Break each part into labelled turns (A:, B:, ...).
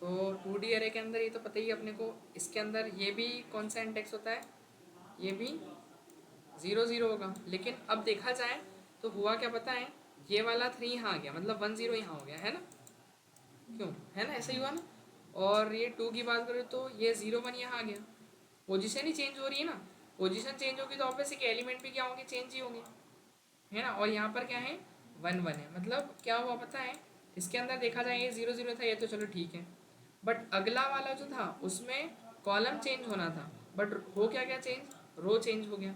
A: तो 2D अरे के अंदर ये तो पता ही है अपने को, इसके अंदर ये भी कौन सा इंडेक्स होता है, ये भी 0 0 होगा। लेकिन अब देखा जाए तो हुआ क्या पता है, ये वाला 3 यहाँ आ गया, मतलब 1 0 यहाँ हो गया है ना, क्यों है ना, ऐसा ही हुआ ना। और ये 2 की बात करें तो ये 0 1 यहाँ आ गया, पोजीशन ही चेंज हो रही है ना। पोजीशन चेंज होगी तो ऑब्वियसली के एलिमेंट भी क्या होंगे, चेंज ही होंगे, है ना। और यहाँ पर क्या है, 1 1 है, मतलब क्या हुआ पता है, इसके अंदर देखा जाए ये 0 0 था, ये तो चलो ठीक है, बट अगला वाला जो था उसमें कॉलम चेंज होना था, बट हो क्या गया चेंज, रो चेंज हो गया।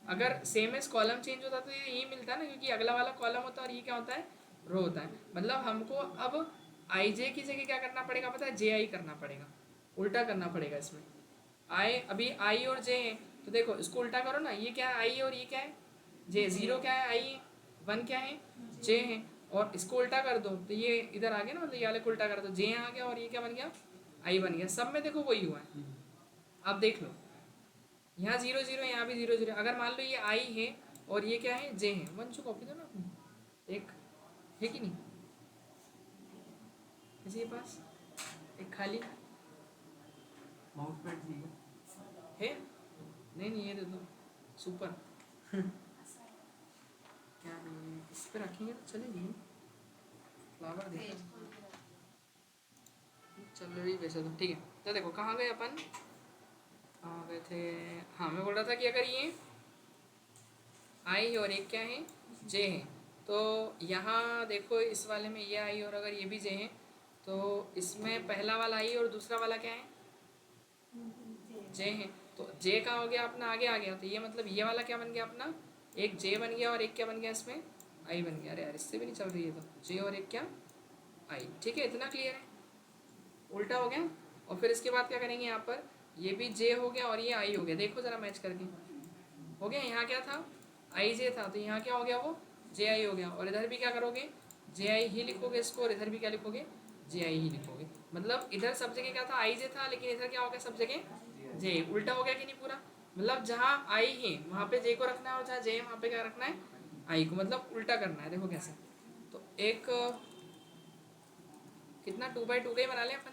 A: अगर सेम एज कॉलम चेंज होता तो ये यही मिलता ना, क्योंकि अगला वाला कॉलम होता है और ये क्या होता है, रो होता है। मतलब हमको अब आई जे की जगह क्या करना पड़ेगा पता है, जे आई करना पड़ेगा, उल्टा करना पड़ेगा इसमें। आई अभी आई और जे है, तो देखो इसको उल्टा करो ना, ये क्या है आई और ये क्या है जे, 0 क्या है आई है, 1 क्या है जे है, और इसको उल्टा कर दो तो ये इधर आ गया ना, मतलब ये वाले को उल्टा कर दो, जे आ गया और ये क्या बन गया, आई बन गया। सब में देखो वही हुआ है। अब देख लो यहाँ 0 0, यहाँ भी 0 0, अगर मान लो ये आई है और ये क्या है जे है, वंशु कॉपी दो ना अपनी, एक है कि नहीं किसी के पास, एक खाली
B: माउस पैड चाहिए
A: है, नहीं नहीं ये दे दो सुपर क्या नहीं है, इस पे रखेंगे तो चलेगी, फ्लावर देखो चल रही वैसे तो ठीक है। तो देखो कहाँ गए अपन, कहाँ गए थे, हाँ मैं बोल रहा था कि अगर ये आई और एक क्या है जे है, तो यहाँ देखो इस वाले में ये आई और अगर ये भी जे है, तो इसमें पहला वाला आई और दूसरा वाला क्या है जे है, तो जे का हो गया अपना आगे आ गया, तो ये मतलब ये वाला क्या बन गया अपना, एक जे बन गया और एक क्या बन गया इसमें आई बन गया। अरे यार इससे भी नहीं चल रही है, तो जे और एक क्या आई, ठीक है इतना क्लियर है, उल्टा हो गया। और फिर इसके बाद क्या करेंगे, यहाँ पर ये भी जे हो गया और ये आई हो गया, देखो ज़रा मैच करके, हो गया। यहाँ क्या था आई जे था, तो यहाँ क्या हो गया वो जे आई हो गया, और इधर भी क्या करोगे जे आई ही लिखोगे इसको, और इधर भी क्या लिखोगे जे आई ही लिखोगे। मतलब इधर सब जगह क्या था आई जे था, लेकिन इधर क्या हो गया सब जगह जे, उल्टा हो गया कि नहीं पूरा। मतलब जहाँ आई है वहाँ पे जे को रखना है और जहाँ जे है वहाँ पे क्या रखना है आई को, मतलब उल्टा करना है। देखो कैसे, तो एक कितना 2 by 2 का ही बना लें अपन।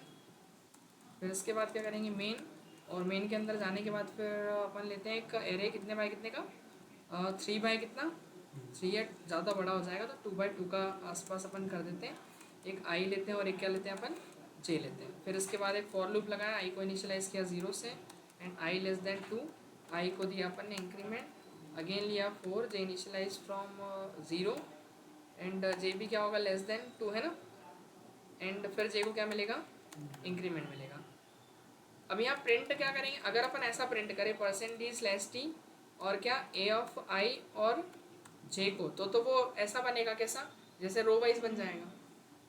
A: फिर इसके बाद क्या करेंगे मेन, और मेन के अंदर जाने के बाद फिर अपन लेते हैं एक एरे कितने बाय कितने का, 3 बाय कितना 3 या ज़्यादा बड़ा हो जाएगा तो 2 by 2 का आसपास अपन कर देते हैं। एक आई लेते हैं और एक क्या लेते हैं अपन जे लेते हैं। फिर इसके बाद एक फॉर लूप लगाया, आई को इनिशियलाइज किया 0 से एंड आई लेस देन 2, आई को दिया अपन ने इंक्रीमेंट, अगेन लिया 4, जे इनिशियलाइज फ्रॉम 0 एंड जे भी क्या होगा लेस देन 2 है ना, एंड फिर जे को क्या मिलेगा इंक्रीमेंट मिलेगा। अब यहाँ प्रिंट क्या करेंगे, अगर अपन ऐसा प्रिंट करें %d/t और क्या ए ऑफ आई और जे को, तो वो ऐसा बनेगा कैसा, जैसे रो वाइज बन जाएगा।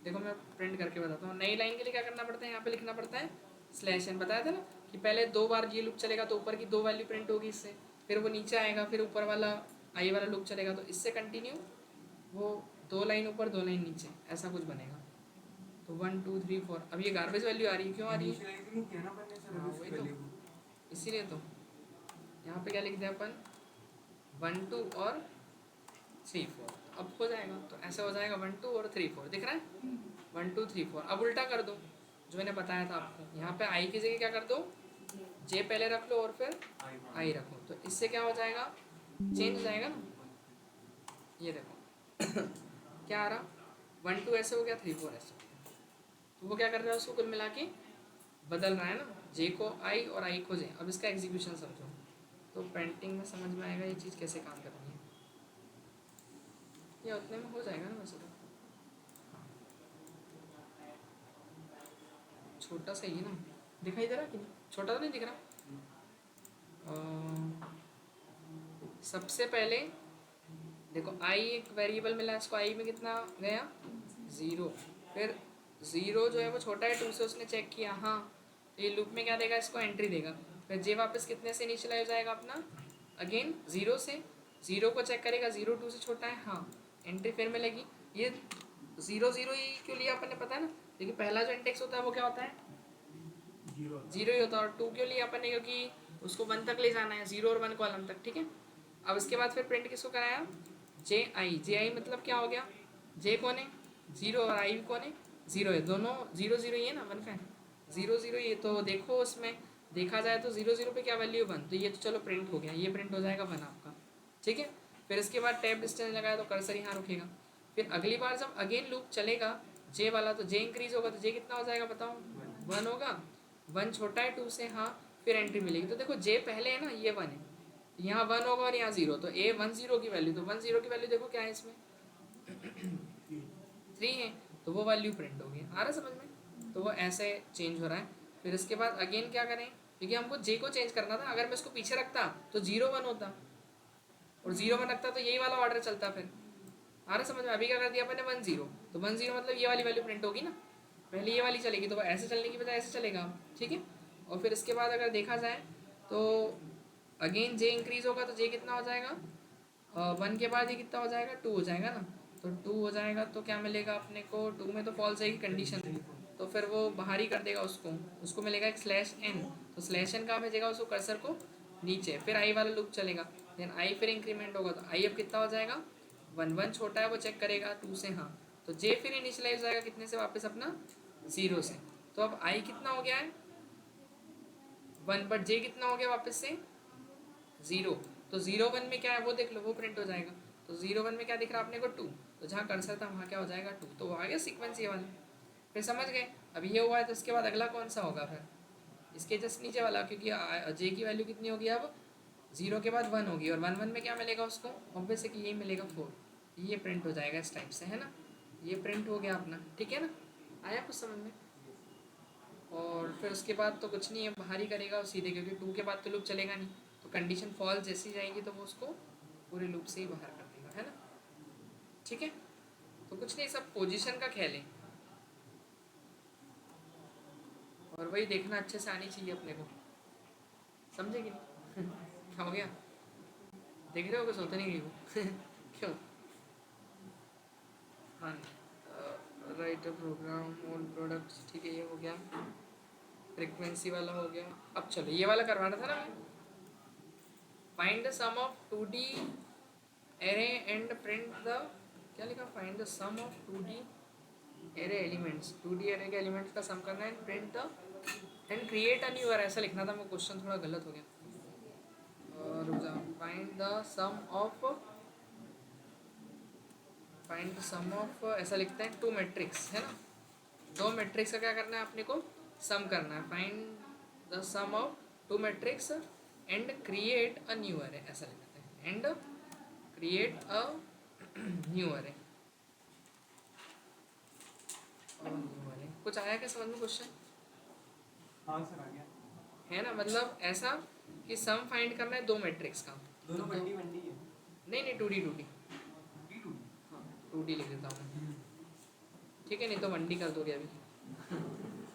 A: देखो मैं प्रिंट करके बताता हूँ। नई लाइन के लिए क्या करना पड़ता है, यहाँ पे लिखना पड़ता है /n, बताया था ना कि पहले 2 बार ये लूप चलेगा तो ऊपर की 2 वैल्यू प्रिंट होगी इससे, फिर वो नीचे आएगा, फिर ऊपर वाला आई वाला लूप चलेगा, तो इससे कंटिन्यू वो 2 लाइन ऊपर 2 लाइन नीचे ऐसा कुछ बनेगा। तो 1 2 3 4, अब ये गार्बेज वैल्यू आ रही है, क्यों आ रही है, हाँ वही तो, इसीलिए तो यहाँ पे क्या लिख दिया अपन 1 2 और 3 4, अब हो जाएगा, तो ऐसे हो जाएगा 1 2 और 3 4, दिख रहा है 1 2 3 4। अब उल्टा कर दो जो मैंने बताया था आपको, यहाँ पे आई की जगह क्या कर दो जे पहले रख लो और फिर आई रखो, तो इससे क्या हो जाएगा चेंज हो जाएगा ना। ये देखो क्या आ रहा 1 2 ऐसे हो गया 3 4 ऐसे हो गया, तो वो क्या कर रहा है उसको कुल मिला के बदल रहा है ना, जे को आई और आई को जे। अब इसका एग्जीक्यूशन समझो, तो पेंटिंग में समझ में आएगा ये चीज़ कैसे काम करनी है। ये उतने में हो जाएगा ना वैसे तो, छोटा सा ही है ना, दिखाई दे रहा कि नहीं, छोटा तो नहीं दिख रहा। सबसे पहले देखो आई एक वेरिएबल मिला, इसको आई में कितना गया 0, फिर 0 जो है वो छोटा है 2 से, उसने चेक किया हाँ, तो ये लूप में क्या देगा इसको एंट्री देगा। फिर जे वापस कितने से इनिशियलाइज हो जाएगा अपना, अगेन 0 से, 0 को चेक करेगा 0 2 से छोटा है हाँ, एंट्री फिर मिलेगी। ये 0 0 ही क्यों लिया अपन ने पता है ना, देखिए पहला जो इंडेक्स होता है वो क्या होता है 0 ही होता है, और 2 क्यों लिया अपन ने, क्योंकि उसको 1 तक ले जाना है, 0 और 1 कॉलम तक, ठीक है। अब इसके बाद फिर प्रिंट किसको कराया जे आई मतलब क्या हो गया जे कौन है 0 और आई कौन है जीरो है, दोनों जीरो जीरो ही है ना, वन का है, जीरो जीरो ये तो देखो उसमें देखा जाए तो जीरो जीरो पे क्या वैल्यू वन, तो ये तो चलो प्रिंट हो गया, ये प्रिंट हो जाएगा वन आपका, ठीक है। फिर इसके बाद टैब डिस्टेंस लगाया तो कर्सर यहाँ रुकेगा। फिर अगली बार जब अगेन लूप चलेगा जे वाला, तो जे इंक्रीज होगा तो जे कितना हो जाएगा बताओ, वन होगा, वन छोटा है टू से, हाँ। फिर एंट्री मिलेगी, तो देखो जे पहले है ना, ये वन है, यहाँ वन होगा और यहाँ जीरो, तो ए वन जीरो की वैल्यू, तो वन जीरो की वैल्यू देखो क्या है इसमें, थ्री है, तो वो वैल्यू प्रिंट होगी, आ रहा है समझ में। तो वो ऐसे चेंज हो रहा है। फिर इसके बाद अगेन क्या करें, क्योंकि हमको जे को चेंज करना था, अगर मैं इसको पीछे रखता तो जीरो वन होता, और जीरो वन रखता तो यही वाला ऑर्डर चलता। फिर आ रहा समझ में। अभी क्या कर दिया अपने वन जीरो, तो वन जीरो मतलब ये वाली वैल्यू प्रिंट होगी ना, पहले ये वाली चलेगी, तो वो ऐसे चलने की बजाय ऐसे चलेगा, ठीक है। और फिर इसके बाद अगर देखा जाए तो अगेन जे इंक्रीज होगा तो जे कितना हो जाएगा, वन के बाद ये कितना हो जाएगा, टू हो जाएगा ना, तो टू हो जाएगा तो क्या मिलेगा अपने को, टू में तो फॉल्स आएगी कंडीशन, तो फिर वो बाहर ही कर देगा उसको, उसको मिलेगा एक स्लैश एन, तो स्लैश एन कहाँ भेजेगा उसको, कर्सर को नीचे। फिर आई वाला लूप चलेगा, देन आई फिर इंक्रीमेंट होगा, तो आई अब कितना हो जाएगा, वन, वन छोटा है वो चेक करेगा टू से, हाँ, तो जे फिर इनिशियलाइज हो जाएगा कितने से, वापस अपना जीरो से। तो अब आई कितना हो गया है वन, बट जे कितना हो गया वापस से जीरो, तो जीरो वन में क्या है वो देख लो, वो प्रिंट हो जाएगा। तो जीरो वन में क्या दिख रहा है अपने को, टू, तो जहाँ कर्सर था वहाँ क्या हो जाएगा, टू, तो वो आ गया सीक्वेंस ये वाला। फिर समझ गए, अब ये हुआ है तो इसके बाद अगला कौन सा होगा, फिर इसके जस्ट नीचे वाला, क्योंकि जे की वैल्यू कितनी होगी अब, जीरो के बाद वन होगी, और वन वन में क्या मिलेगा उसको, ऑब्वियस है कि यही मिलेगा फोर, ये प्रिंट हो जाएगा इस टाइप से, है ना, ये प्रिंट हो गया अपना, ठीक है ना, आया कुछ समझ में। और फिर उसके बाद तो कुछ नहीं है, बाहर ही करेगा और सीधे, क्योंकि टू के बाद तो लूप चलेगा नहीं, तो कंडीशन फॉल्स जैसी जाएगी तो वो उसको पूरे लूप से ही बाहर कर देगा, है ना, ठीक है। तो कुछ नहीं, सब पोजीशन का खेल है, और वही देखना अच्छे से आनी चाहिए अपने को, समझे कि नहीं क्या हो गया, देख रहे हो कुछ होता नहीं रही हो क्यों, हाँ, राइट प्रोग्राम ऑल प्रोडक्ट्स, ठीक है, ये हो गया, फ्रीक्वेंसी वाला हो गया। अब चलो ये वाला करवाना था ना मैं, find the sum of 2D array and print the, क्या लिखा, find the sum of 2D array elements, 2D array के एलिमेंट्स का सम करना है, print the and create a new array, ऐसा लिखना था, मैं क्वेश्चन थोड़ा गलत हो गया, और रुक जाओ, find the sum of, find the sum of ऐसा लिखते हैं, टू मैट्रिक्स है ना, दो मैट्रिक्स का क्या करना है अपने को, सम करना है, find the sum of two matrix and create a new array, ऐसा लिखते हैं, and create a new array, कुछ आया क्या समझ में क्वेश्चन,
B: हाँ सर आ गया,
A: है ना, मतलब ऐसा कि सम फाइंड करना है दो मैट्रिक्स का,
B: दोनों वनडी वनडी है,
A: नहीं नहीं, 2D 2D,
B: डी टू,
A: हाँ 2D लिख देता हूँ मैं, ठीक है, नहीं तो 1D कर दोगे अभी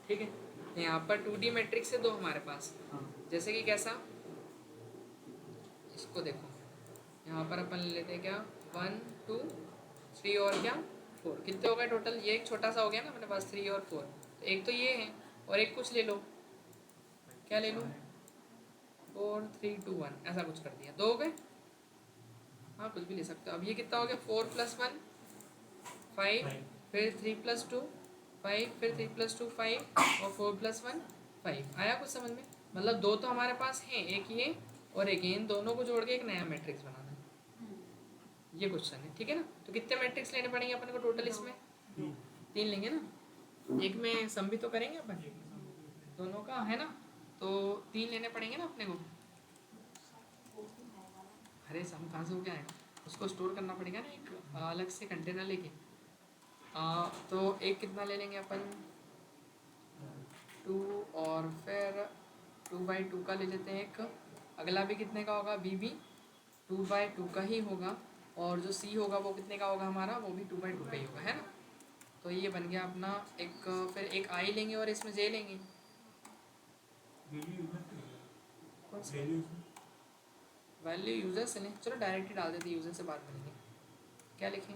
A: ठीक है। यहाँ पर 2D मैट्रिक्स है दो हमारे पास,
B: हाँ
A: जैसे कि कैसा, इसको देखो, यहाँ पर अपन ले लेते हैं क्या, 1 2 3 और क्या 4, कितने हो गए टोटल, ये एक छोटा सा हो गया ना अपने पास 3 और 4, तो एक तो ये है और एक कुछ ले लो, क्या ले लूँ, 4 3 2 1, ऐसा कुछ कर दिया, दो हो गए, हाँ कुछ भी ले सकते हो। अब ये कितना हो गया, 4 + 1 5, फिर 3 + 2 5, फिर 3 + 2 5, और 4 + 1 5, आया कुछ समझ में, मतलब दो तो हमारे पास हैं, एक ये और एक ये, इन दोनों को जोड़ के एक नया मैट्रिक्स बनाना है, ये क्वेश्चन है, ठीक है ना। तो कितने मैट्रिक्स लेने पड़ेंगे अपन को टोटल इसमें, तीन लेंगे ना, एक में सम भी तो करेंगे अपन दोनों का, है ना, तो तीन लेने पड़ेंगे ना अपने को, अरे सम कहाँ से हो गया आएगा, उसको स्टोर करना पड़ेगा ना एक अलग से कंटेनर लेके, तो एक कितना ले लेंगे अपन, 2, और फिर 2/2 का ले लेते हैं एक, अगला भी कितने का होगा, बी भी 2/2 का ही होगा, और जो सी होगा वो कितने का होगा हमारा, वो भी 2/2 का ही होगा, है ना। तो ये बन गया अपना एक, फिर एक आई लेंगे और इसमें जे लेंगे, कौन सा वैल्यू यूज़र से लें, चलो डायरेक्ट ही डाल देते, यूज़र से बात करेंगे, क्या लिखें,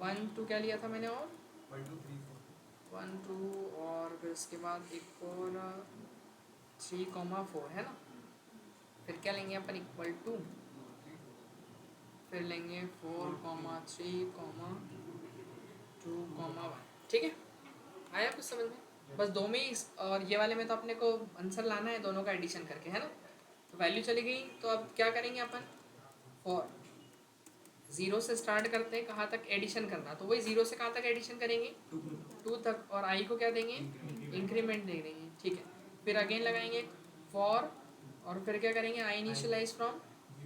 A: 1 2 क्या लिया था मैंने, और
B: 1 2 3
A: 1 2, और फिर उसके बाद एक और 3, 4 है ना, फिर क्या लेंगे अपन, =, फिर लेंगे 4, 3, 2, 1, ठीक है। आया कुछ समझ में? बस दो में ही और ये वाले में तो अपने को आंसर लाना है दोनों का एडिशन करके, है ना। तो वैल्यू चली गई, तो अब क्या करेंगे अपन, फॉर जीरो से स्टार्ट करते हैं, कहाँ तक एडिशन करना, तो वही जीरो से कहाँ तक एडिशन करेंगे, 2 तक, और आई को क्या देंगे, इंक्रीमेंट दे देंगे, ठीक है। फिर अगेन लगाएंगे फॉर, और फिर क्या करेंगे, I initialize from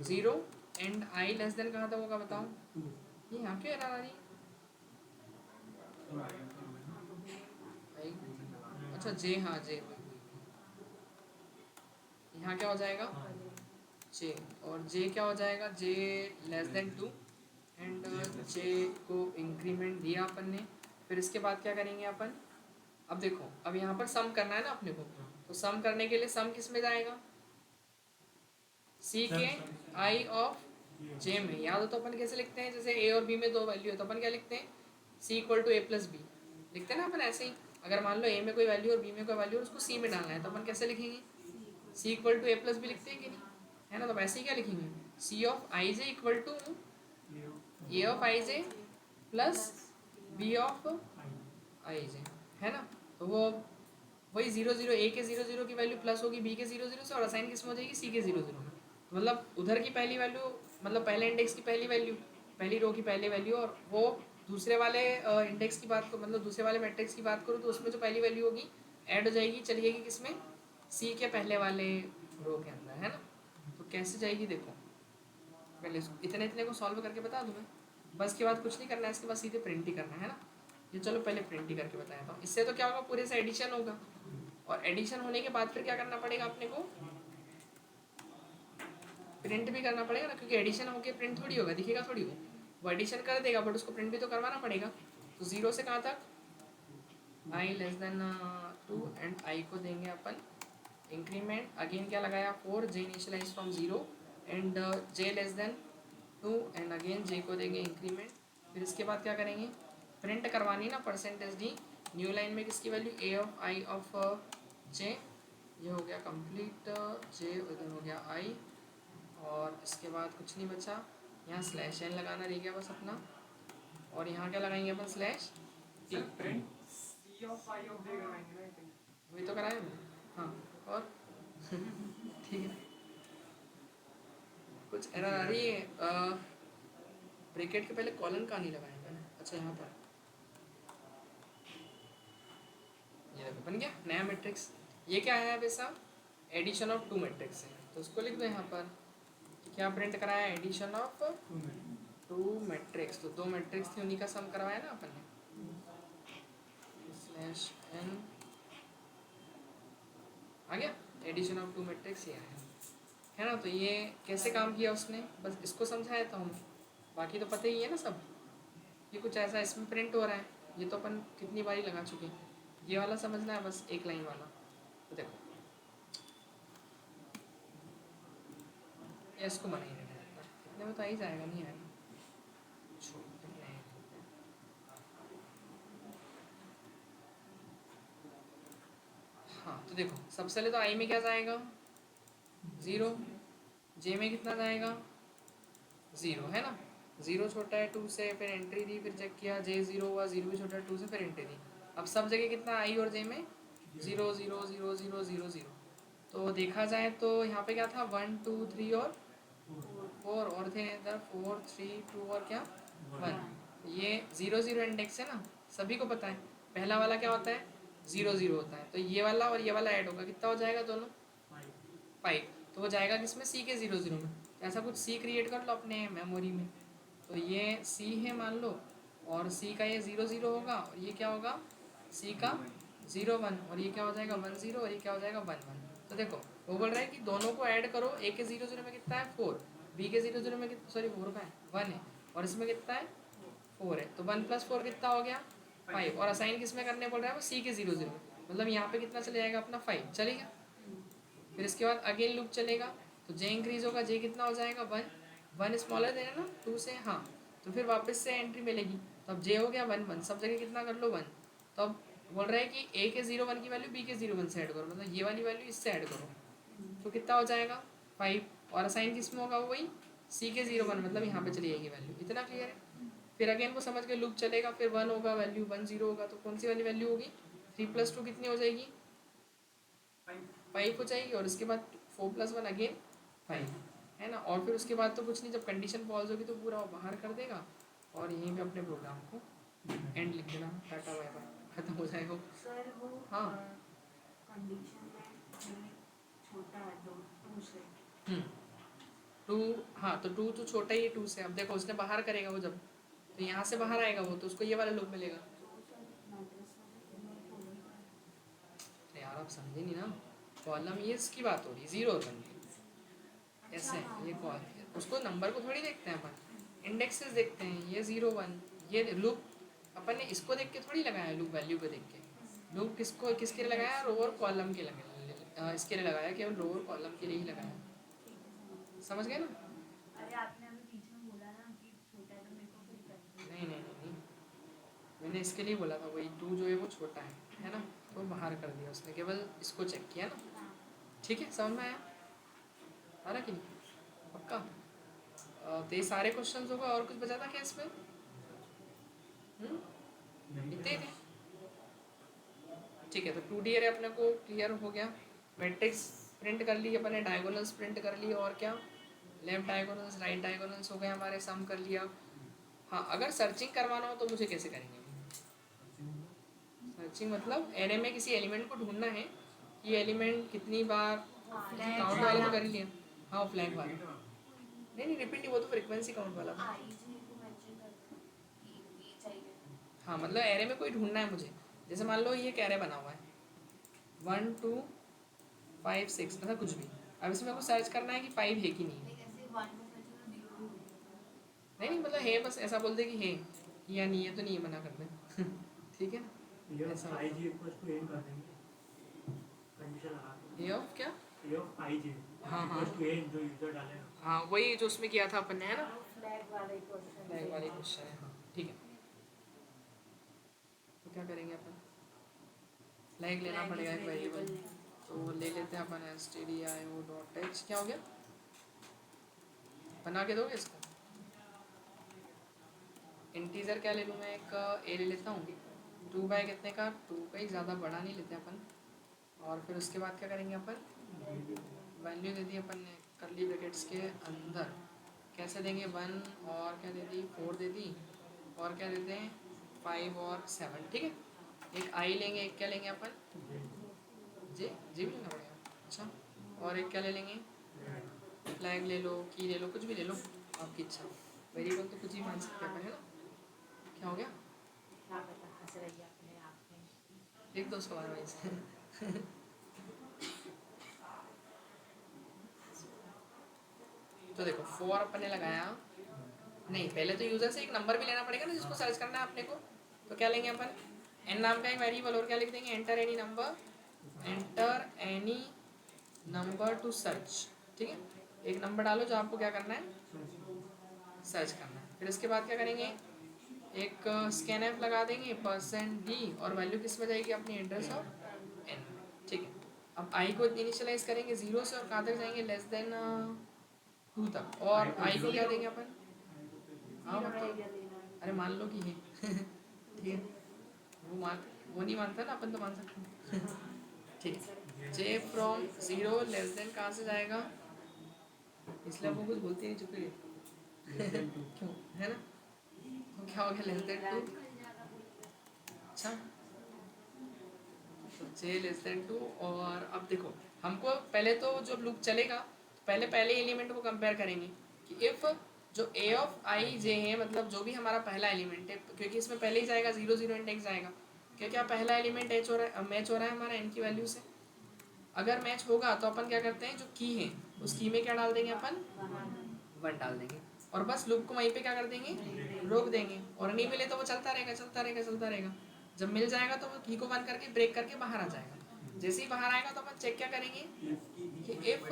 A: 0 and I less than कहाँ तक होगा बताओ, ये यहाँ क्यों एरर आ रही है, आई, अच्छा जे, हाँ जे, यहाँ क्या हो जाएगा जे, और जे क्या हो जाएगा, जे लेस देन 2 एंड जे को इंक्रीमेंट दिया अपन ने। फिर इसके बाद क्या करेंगे अपन, अब देखो अब यहाँ पर सम करना है ना अपने को, तो सम करने के लिए सम किस में जाएगा, सी के आई ऑफ जे में। याद हो तो अपन कैसे लिखते हैं, जैसे ए और बी में दो वैल्यू है तो अपन क्या लिखते हैं, C equal to A plus B, लिखते हैं ना अपन ऐसे ही। अगर मान लो ए में कोई वैल्यू और बी में कोई वैल्यू और उसको सी में डालना है तो अपन कैसे लिखेंगे, C equal to A plus B लिखते हैं कि नहीं, है ना। तो वैसे ही क्या लिखेंगे, C of I J equal to A of I J plus B of I J, है ना। तो वो वही 0 0, ए के 0 0 की वैल्यू प्लस होगी बी के 0 0 से, और असाइन किस में हो जाएगी, सी के 0 0 में। तो मतलब उधर की पहली वैल्यू, मतलब पहले इंडेक्स की पहली वैल्यू, पहली रो की पहली वैल्यू, और वो दूसरे वाले इंडेक्स की बात को, मतलब दूसरे वाले मैट्रिक्स की बात करूँ तो उसमें जो पहली वैल्यू होगी ऐड हो जाएगी, चली जाएगी किसमें, सी के पहले वाले रो के अंदर, है ना। तो कैसे जाएगी देखो, पहले इतने इतने को सॉल्व करके बता दूँ मैं, बस के बाद कुछ नहीं करना है, इसके बाद सीधे प्रिंट ही करना है ना। ये चलो पहले प्रिंट ही करके बताया था, इससे तो क्या होगा, पूरे से एडिशन होगा, और एडिशन होने के बाद फिर क्या करना पड़ेगा अपने को, प्रिंट भी करना पड़ेगा ना, क्योंकि एडिशन होके प्रिंट थोड़ी होगा, दिखेगा थोड़ी वो एडिशन कर देगा बट उसको प्रिंट भी तो करवाना पड़ेगा। तो 0 से कहाँ तक, I less than 2 and I को देंगे अपन इंक्रीमेंट, अगेन क्या लगाया 4, J initialize from 0 and J less than 2 and again J को देंगे इंक्रीमेंट। फिर इसके बाद क्या करेंगे, प्रिंट करवानी ना परसेंटेज डी, न्यू लाइन में किसकी value, A of I of J, ये हो गया कंप्लीट, जे उधर हो गया आई, और इसके बाद कुछ नहीं बचा, यहाँ स्लैश एन लगाना रह गया बस अपना, और यहाँ क्या लगाएंगे अपन, slash T,
B: C of I of J करवाएंगे ना, आई थिंक
A: वही तो कराया मैंने, हाँ, और ठीक है। कुछ एरर आ रही है, ब्रैकेट के पहले कॉलन का नहीं लगाया मैंने, अच्छा यहाँ पर ये देखो बन गया नया मैट्रिक्स। ये क्या है वैसा, एडिशन ऑफ 2 मैट्रिक्स है, तो उसको लिख दो यहाँ पर, क्या प्रिंट कराया, एडिशन ऑफ 2 मैट्रिक्स, तो 2 मैट्रिक्स थी उन्हीं का सम करवाया ना अपन ने, स्लैश एन आ गया, एडिशन ऑफ 2 मैट्रिक्स ये आया, है ना। तो ये कैसे काम किया उसने, बस इसको समझाया था हमें, बाकी तो पता ही है ना सब। ये कुछ ऐसा इसमें प्रिंट हो रहा है, ये तो अपन कितनी बारी लगा चुके हैं, ये वाला समझना है बस, एक लाइन वाला। तो देखो ये इसको मना ही नहीं रहता, इतने में तो आ ही जाएगा, नहीं आएगा, हाँ। तो देखो सबसे पहले तो आई में क्या जाएगा, 0, जे में कितना जाएगा, 0, है ना। 0 छोटा है 2 से, फिर एंट्री दी, फिर चेक किया, जे 0 हुआ, 0 भी छोटा है 2 से, फिर एंट्री दी। अब सब जगह कितना, आई और जे में 0 0 0 0 0 0। तो देखा जाए तो यहाँ पे क्या था, 1 2 3 और 4 और थे इधर, 4 3 2 और क्या 1। ये 0 0 इंडेक्स है ना, सभी को पता है। पहला वाला क्या होता है, 0 0 होता है, तो ये वाला और ये वाला ऐड होगा, कितना हो जाएगा दोनों, 5। तो वो जाएगा किसमें, सी के 0 0 में। ऐसा कुछ सी क्रिएट कर लो अपने मेमोरी में, तो ये सी है मान लो, और सी का ये 0 0 होगा, और ये क्या होगा, सी का 0 1, और ये क्या हो जाएगा 1 0, और ये क्या हो जाएगा 1 1। तो देखो वो बोल रहा है कि दोनों को ऐड करो, ए के 0 0 में कितना है 4, बी के 0 0 में कितना, सॉरी 4 का है 1 है, और इसमें कितना है 4 है, तो 1 + 4 कितना हो गया 5, और असाइन किस में करने बोल रहा है वो, सी के 0 0 में, मतलब यहाँ पे कितना चले जाएगा अपना 5 चलेगा। फिर इसके बाद अगेन लूप चलेगा, तो जे इंक्रीज होगा, जे कितना हो जाएगा 1 1 स्मॉलर देना ना 2 से, हाँ। तो फिर वापस से एंट्री मिलेगी, तो अब जे हो गया 1 1, सब जगह कितना कर लो 1। तो अब बोल रहा है कि ए के 0 1 की वैल्यू बी के 0 1 से ऐड करो, मतलब ये वाली वैल्यू इससे ऐड करो, तो कितना हो जाएगा 5, और असाइन किस में होगा वही सी के 0 1, मतलब यहाँ पे चली जाएगी वैल्यू। इतना क्लियर है। फिर अगेन वो समझ के लूप चलेगा, फिर 1 होगा वैल्यू, 1 0 होगा, तो कौन सी वाली वैल्यू होगी, 3 + 2 कितनी हो जाएगी? 5 हो जाएगी। और इसके बाद 4 + 1 अगेन 5, है ना। और फिर उसके बाद तो कुछ नहीं, जब कंडीशन फॉल्स होगी तो पूरा वो बाहर कर देगा और यहीं पे अपने प्रोग्राम को एंड लिख देना, टाटा बाय बाय, खत्म हो जाएगा।
C: सर वो
A: हाँ।
C: कंडीशन में ये छोटा है तो 2 से
A: 2, हाँ तो 2 तो छोटा ही है 2 से। अब देखो उसने बाहर करेगा वो, जब तो यहाँ से बाहर आएगा वो, तो उसको ये वाला लूप मिलेगा।
C: तो सर मैट्रिक्स में से कितने को होगा?
A: अरे यार आप समझे नहीं ना, कॉलम ये इसकी बात हो रही, जीरो बन गई ऐसे है ये कॉल, उसको नंबर को थोड़ी देखते हैं अपन, इंडेक्सेस देखते हैं। ये 0 1, ये लूप अपन ने इसको देख के थोड़ी लगाया, लूप वैल्यू को देख के। लूप किसको किसके लिए लगाया? रो और कॉलम के लगे, इसके लिए लगाया, केवल रो और कॉलम के लिए ही लगाया। समझ गए ना?
C: अरे आपने अभी बीच में बोला ना कि छोटा है तो मेरे को फिर कंफ्यूज।
A: नहीं, मैंने इसके लिए बोला था, वही 2 जो है वो छोटा है ना, तो बाहर कर दिया उसने, केवल इसको चेक किया ना। ठीक है, समझ में आया? आ रहा कि नहीं? पक्का? तो ये सारे क्वेश्चंस होगा, और कुछ बचा था क्या इसमें? इतने ही थे। ठीक है, तो 2D अरे अपने को क्लियर हो गया। मैट्रिक्स प्रिंट कर ली अपने, डायगोनल्स प्रिंट कर ली, और क्या, लेफ्ट डायगोनल्स राइट डायगोनल्स हो गए हमारे, सम कर लिया। हाँ, अगर सर्चिंग करवाना हो तो मुझे कैसे करेंगे? सर्चिंग मतलब एरे में किसी एलिमेंट को ढूंढना है, कि एलिमेंट कितनी बार, काउंट वाला तो कर ही लिया। हाँ, फ्लैग वाला नहीं रिपीट नहीं, वो तो फ्रीक्वेंसी काउंट वाला था। हाँ, मतलब एरे में कोई ढूंढना है मुझे। जैसे मान लो ये एक एरे बना हुआ है 1 2 5 6, मतलब कुछ भी। अब इसमें को सर्च करना है कि 5 है कि नहीं है। नहीं, मतलब है, बस ऐसा बोल दे कि है या नहीं है, तो नहीं है, मना कर दे। ठीक है ना, ऐसा ए ऑफ क्या? हाँ हाँ हाँ, वही जो उसमें किया था अपन ने, है ना,
C: फ्लैग वाले क्वेश्चन
A: फ्लैग वाली क्वेश्चन है। हाँ ठीक है, तो क्या करेंगे अपन? फ्लैग लेना पड़ेगा एक वेरिएबल, तो ले लेते हैं अपन stdio.h। क्या हो गया, बना के दोगे इसको? इंटीजर क्या ले लूँ मैं? एक ए ले लेता हूँ, 2 बाय कितने का? 2 का ही, ज़्यादा बड़ा नहीं लेते अपन। और फिर उसके बाद क्या करेंगे अपन? वैल्यू दे दी अपन ने कर्ली ब्रैकेट्स के अंदर, कैसे देंगे? 1 और क्या दे दी? 4 दे दी, और क्या देते हैं? 5 और 7। ठीक है, एक आई लेंगे, एक क्या लेंगे अपन? जे भी लेना पड़ेगा। अच्छा, और एक क्या ले लेंगे? फ्लैग ले लो, की ले लो, कुछ भी ले लो, आपकी इच्छा। वेरिएबल तो कुछ ही मान सकते हैं अपन, है ना। क्या हो गया?
C: क्या पता, हंस रही है अपने आप में।
A: लिख दो उसको बार बार से। तो देखो 4 अपन ने लगाया, नहीं पहले तो यूजर से एक नंबर भी लेना पड़ेगा ना जिसको सर्च करना है अपने को। तो क्या लेंगे अपन? एन नाम का एक वेरिएबल, और क्या लिख देंगे? Enter any number, enter any number two search. ठीक है, एक नंबर डालो जो आपको क्या करना है? सर्च करना है। फिर इसके बाद क्या करेंगे? एक स्कैन एफ लगा देंगे %d, और वैल्यू किस में जाएगी? अपनी एड्रेस और एन। ठीक है, अब आई को इनिशियलाइज करेंगे 0 से, और कहाँ तक जाएंगे? लेस देन 2 तक। और आई को क्या देंगे अपन? हाँ मतलब, अरे मान लो कि है। ठीक है, वो नहीं मानता ना, अपन तो मान सकते हैं। ठीक है, जे फ्रॉम 0 लेस देन कहाँ से जाएगा? इसलिए आपको कुछ बोलते नहीं, चुप क्यों, है ना। तो क्या हो गया? Less than 2। अच्छा, तो जे लेस देन 2। और अब देखो, हमको पहले तो जब लूप चलेगा तो पहले एलिमेंट को कंपेयर करेंगे कि इफ जो ए ऑफ आई जे है, मतलब जो भी हमारा पहला एलिमेंट है, क्योंकि इसमें पहले ही जाएगा 0 0 इंडेक्स जाएगा, क्या क्या पहला एलिमेंट मैच हो रहा है हमारा एन की वैल्यू से। अगर मैच होगा तो अपन क्या करते हैं, जो की है उस की में क्या डाल देंगे अपन? 1 डाल देंगे, और बस लूप को वहीं पे क्या कर देंगे? रोक देंगे। और नहीं मिले तो वो चलता रहेगा चलता रहेगा चलता रहेगा। जब मिल जाएगा तो वो की को बंद करके ब्रेक करके बाहर आ जाएगा। जैसे ही बाहर आएगा तो अपन चेक क्या करेंगे कि इफ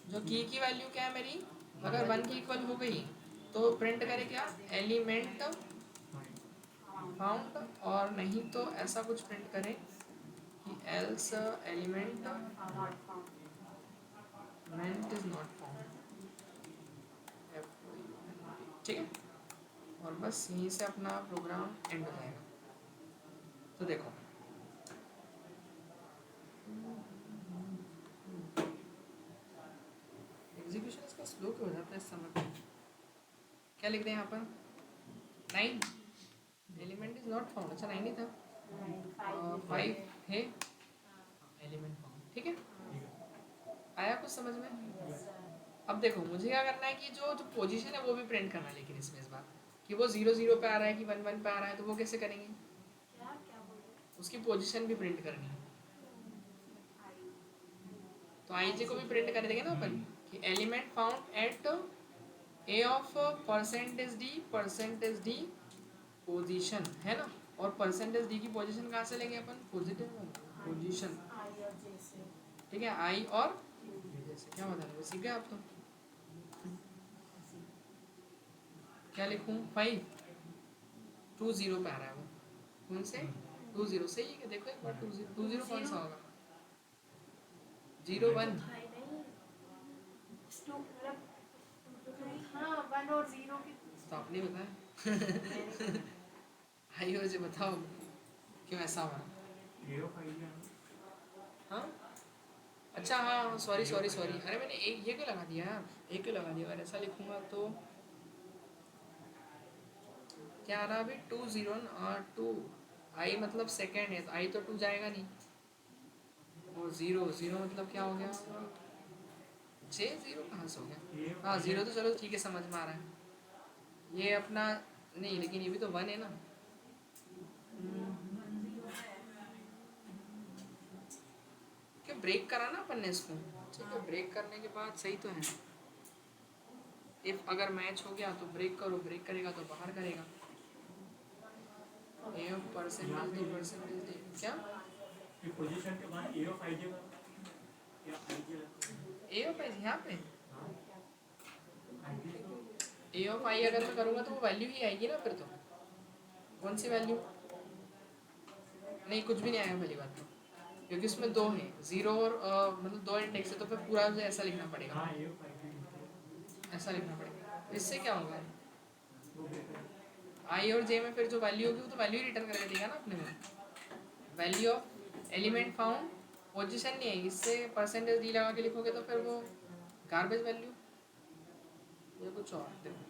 A: जो की वैल्यू क्या है मेरी, अगर 1 की इक्वल हो गई तो प्रिंट करे क्या? एलिमेंट फाउंड, और नहीं तो ऐसा कुछ प्रिंट करे कि else element meant is not found. ठीक है, और बस यहीं से अपना प्रोग्राम एंड हो जाएगा। तो देखो होता है समझ। क्या लिख दें यहाँ पर 9 एलिमेंट इज नॉट फाउंड। अच्छा 9 ही था। 5 है एलिमेंट फाउंड। ठीक है आया कुछ समझ में। अब देखो मुझे क्या करना है कि जो जो पोजीशन है वो भी प्रिंट करना है, लेकिन इसमें इस बार कि वो 0 0 पे आ रहा है कि 1 1 पे आ रहा है, तो वो कैसे करेंगे।
C: क्या क्या बोले
A: उसकी पोजीशन भी प्रिंट करनी है। तो आई जी को भी प्रिंट कर देंगे ना अपन कि element found at A of percentage D position है ना। और परसेंटेज डी की पोजीशन कहाँ से लेंगे अपन, पॉजिटिव पोजीशन।
C: आई और जैसे
A: ठीक है आई और जैसे क्या बता रहे सीख गए आप तो। क्या लिखूं 5 2 0 पे आ रहा है वो कौन से 2 0 सही है क्या। देखो एक बार 2 0 2 0 कौन सा होगा 0 1
C: हाँ 1 और 0 की
A: तो आपने बताया। आई और जी बताओ क्यों ऐसा हुआ। हाँ अच्छा हाँ सॉरी सॉरी सॉरी अरे मैंने एक ये क्यों लगा दिया यार, एक क्यों लगा दिया। अगर ऐसा लिखूंगा तो क्या आ रहा अभी 2 0 और 2 आई मतलब सेकेंड है तो आई तो 2 जाएगा नहीं। और 0 0 मतलब क्या हो गया 6 0 कहाँ से हो गया। हाँ 0 तो चलो ठीक है समझ में आ रहा है ये अपना नहीं, लेकिन ये भी तो 1 है ना। क्या ब्रेक करा ना अपन ने इसको। ठीक है ब्रेक करने के बाद सही तो है। इफ अगर मैच हो गया तो ब्रेक करो, ब्रेक करेगा तो बाहर करेगा। ए ऑफ परसेंटेज डी क्या
B: पोजीशन के बाद ए ऑफ आई जे या आई जे
A: ए ऑफ आई यहाँ पे ए ऑफ आई अगर मैं करूँगा तो वो वैल्यू ही आएगी ना फिर तो। कौन सी वैल्यू नहीं कुछ भी नहीं आएगा पहली बात तो, क्योंकि उसमें 2 है 0 और मतलब 2 इंडेक्स है तो फिर पूरा मुझे ऐसा लिखना पड़ेगा।
B: हाँ ए ऑफ आई
A: ऐसा लिखना पड़ेगा तो इससे क्या होगा आई और जे में फिर जो वैल्यू होगी वो तो वैल्यू ही रिटर्न करके देगा ना अपने में। Value of element found position नहीं है, इससे परसेंटेज डी लगा के लिखोगे तो फिर वो गार्बेज वैल्यू या कुछ और। देखो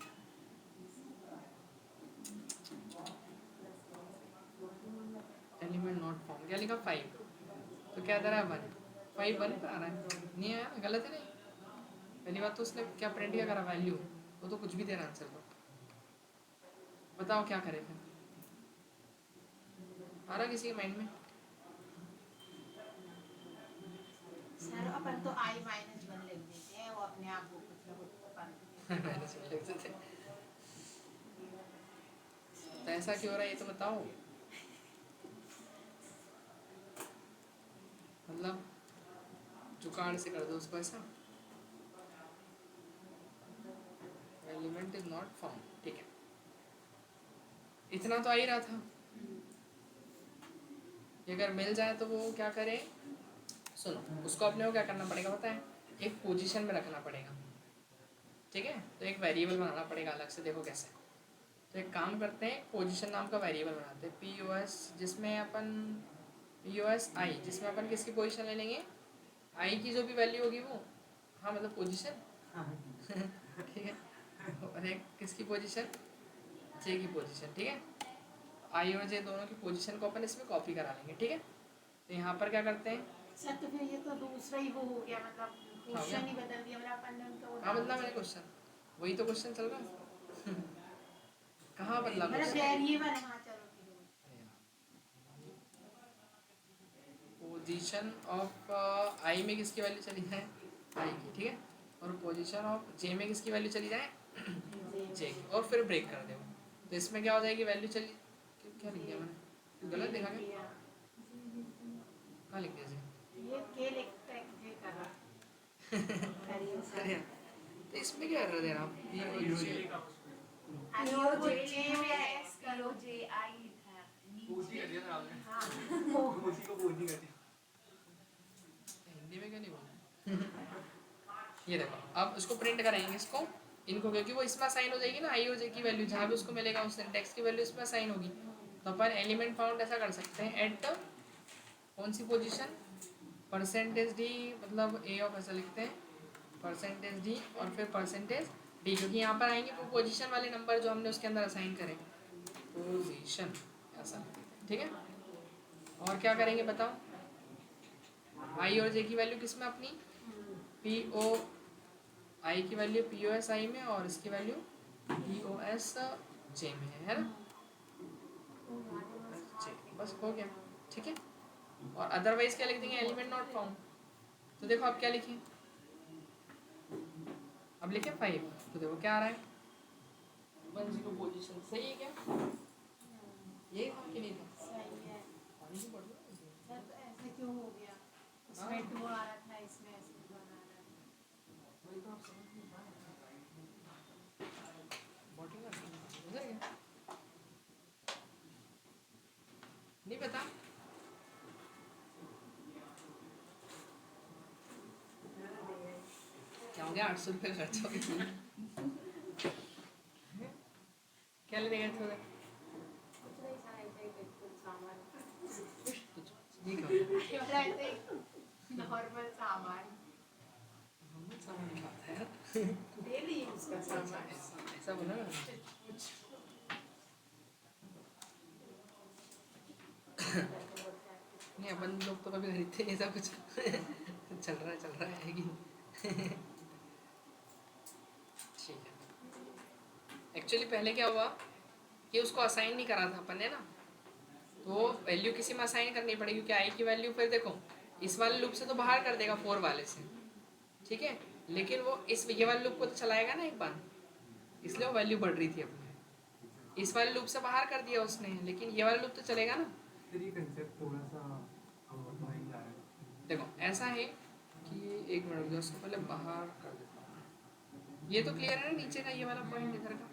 A: एलिमेंट नॉट फाउंड क्या लिखा 5 तो क्या दे रहा है 1 5 1 पे आ रहा है नहीं आया गलत है नहीं। पहली बात तो उसने क्या प्रिंट क्या करा वैल्यू, वो तो कुछ भी दे रहा आंसर तो। बताओ क्या करें फिर आ रहा किसी के माइंड में।
C: सर अपन तो I -1 लिख देते हैं वो अपने आप को कुछ ना कुछ
A: मैंने सुन लिख देते तो ऐसा क्यों हो रहा है ये तो बताओ। मतलब जुगाड़ से कर दो उसको ऐसा। एलिमेंट इज नॉट फाउंड ठीक है इतना तो आ ही रहा था। ये अगर मिल जाए तो वो क्या करे सुनो उसको अपने को क्या करना पड़ेगा पता है एक पोजीशन में रखना पड़ेगा। ठीक है तो एक वेरिएबल बनाना पड़ेगा अलग से। देखो कैसे तो एक काम करते हैं पोजीशन नाम का वेरिएबल बनाते हैं पी ओ एस जिसमें अपन पी ओ एस आई जिसमें अपन किसकी पोजीशन ले लेंगे आई की जो भी वैल्यू होगी वो हाँ मतलब पोजीशन। ठीक है और एक किसकी पोजीशन जे की पोजीशन। ठीक है आई और जे दोनों की पोजीशन को अपन इसमें कॉपी करा लेंगे। ठीक है तो यहाँ पर क्या करते हैं
C: सर तो फिर ये तो दूसरा ही वो हो गया मतलब
A: गया?
C: क्वेश्चन ही बदल दिया मतलब अपन ने उनका वो
A: कहाँ
C: डाल
A: बदला
C: दिया।
A: मैंने क्वेश्चन वही तो क्वेश्चन चल रहा है। कहाँ बदला
C: मतलब
A: क्वेश्चन
C: वेरिएबल हाँ चलो ठीक है।
A: पोजीशन ऑफ आई में किसकी वैल्यू चली जाए आई की। ठीक है और पोजीशन ऑफ जे में किसकी वैल्यू चली जाए जे की और फिर ब्रेक कर दो तो इसमें क्या हो जाएगी वैल्यू चली क्या लिख दिया मैंने गलत देखा क्या कहाँ लिख दिया जी
C: ये के लिखता है जे कर रहा करिए
A: अरे
C: सर
A: यार, तो इसमें क्या कर दे रहा आप ये और जे
C: आईओ जे में है
D: करो जे आई लिखा है
B: पोजी कर दिया था आपने
C: हाँ
B: पोजी को पोजी कर दिया
A: हिंदी में क्यों नहीं बोला। ये देखो अब उसको प्रिंट कराएंगे इसको इनको क्योंकि वो इसमें साइन हो जाएगी ना आई और जे की वैल्यू जहाँ भी उसको मिलेगा उस सिंटेक्स की वैल्यू इसमें साइन होगी। तो अपन एलिमेंट फाउंड ऐसा कर सकते हैं एट कौन सी पोजीशन परसेंटेज डी मतलब ए ऑफ ऐसा लिखते हैं परसेंटेज डी और फिर परसेंटेज डी, क्योंकि यहाँ पर आएंगे पोजीशन वाले नंबर जो हमने उसके अंदर असाइन करें, पोजीशन ऐसा, ठीक है। और क्या करेंगे बताओ, आई और जे की वैल्यू किस में अपनी, पी ओ आई की value P O S I में और इसकी value P O S J में है ना, जे, बस हो गया, ठीक है। और अदरवाइज क्या लिख देंगे, एलिमेंट नॉट फाउंड। तो देखो आप क्या लिखें, अब लिखे 5, तो देखो क्या आ रहा है 10 पोजीशन, सही है क्या, यही था कि नहीं था,
C: सही है
A: पानी की बोतल है इसमें।
C: सर। तो ऐसे क्यों हो गया, उसमें 2 आ रहा था, इसमें ऐसे 1 आ रहा है।
A: वही तो आप समझ नहीं पा रहे, बॉटल का समझ गया, नहीं पता क्या हो गया, 800 रुपये खर्च हो गया, क्या ले गए थे उधर,
C: कुछ नहीं सर, ऐसे ही कुछ सामान
A: ये क्या
C: ऐसे नॉर्मल सामान,
A: हम सामान नहीं खाता है यार,
C: डेली यूज का सामान।
A: ऐसा बोला ना, नहीं अपन लोग तो कभी खरीदते नहीं ऐसा कुछ, चल रहा है कि ठीक है। एक्चुअली पहले क्या हुआ कि उसको असाइन नहीं करा था अपन ने ना, तो वैल्यू किसी में असाइन करनी पड़ेगी, क्योंकि आई की वैल्यू फिर देखो इस वाले लूप से तो बाहर कर देगा 4 वाले से, ठीक है, लेकिन वो इस ये वाले लूप को तो चलाएगा ना एक बार, इसलिए वो वैल्यू बढ़ रही थी अपने, इस वाले लूप से बाहर कर दिया उसने, लेकिन ये वाला लूप तो चलेगा ना।
E: ये कंसेप्ट थोड़ा सा नहीं जा रहा है।
A: देखो ऐसा है कि एक मिनट रुको, उसको पहले बाहर कर देता हूँ, ये तो क्लियर है ना नीचे का ये वाला पॉइंट इधर का,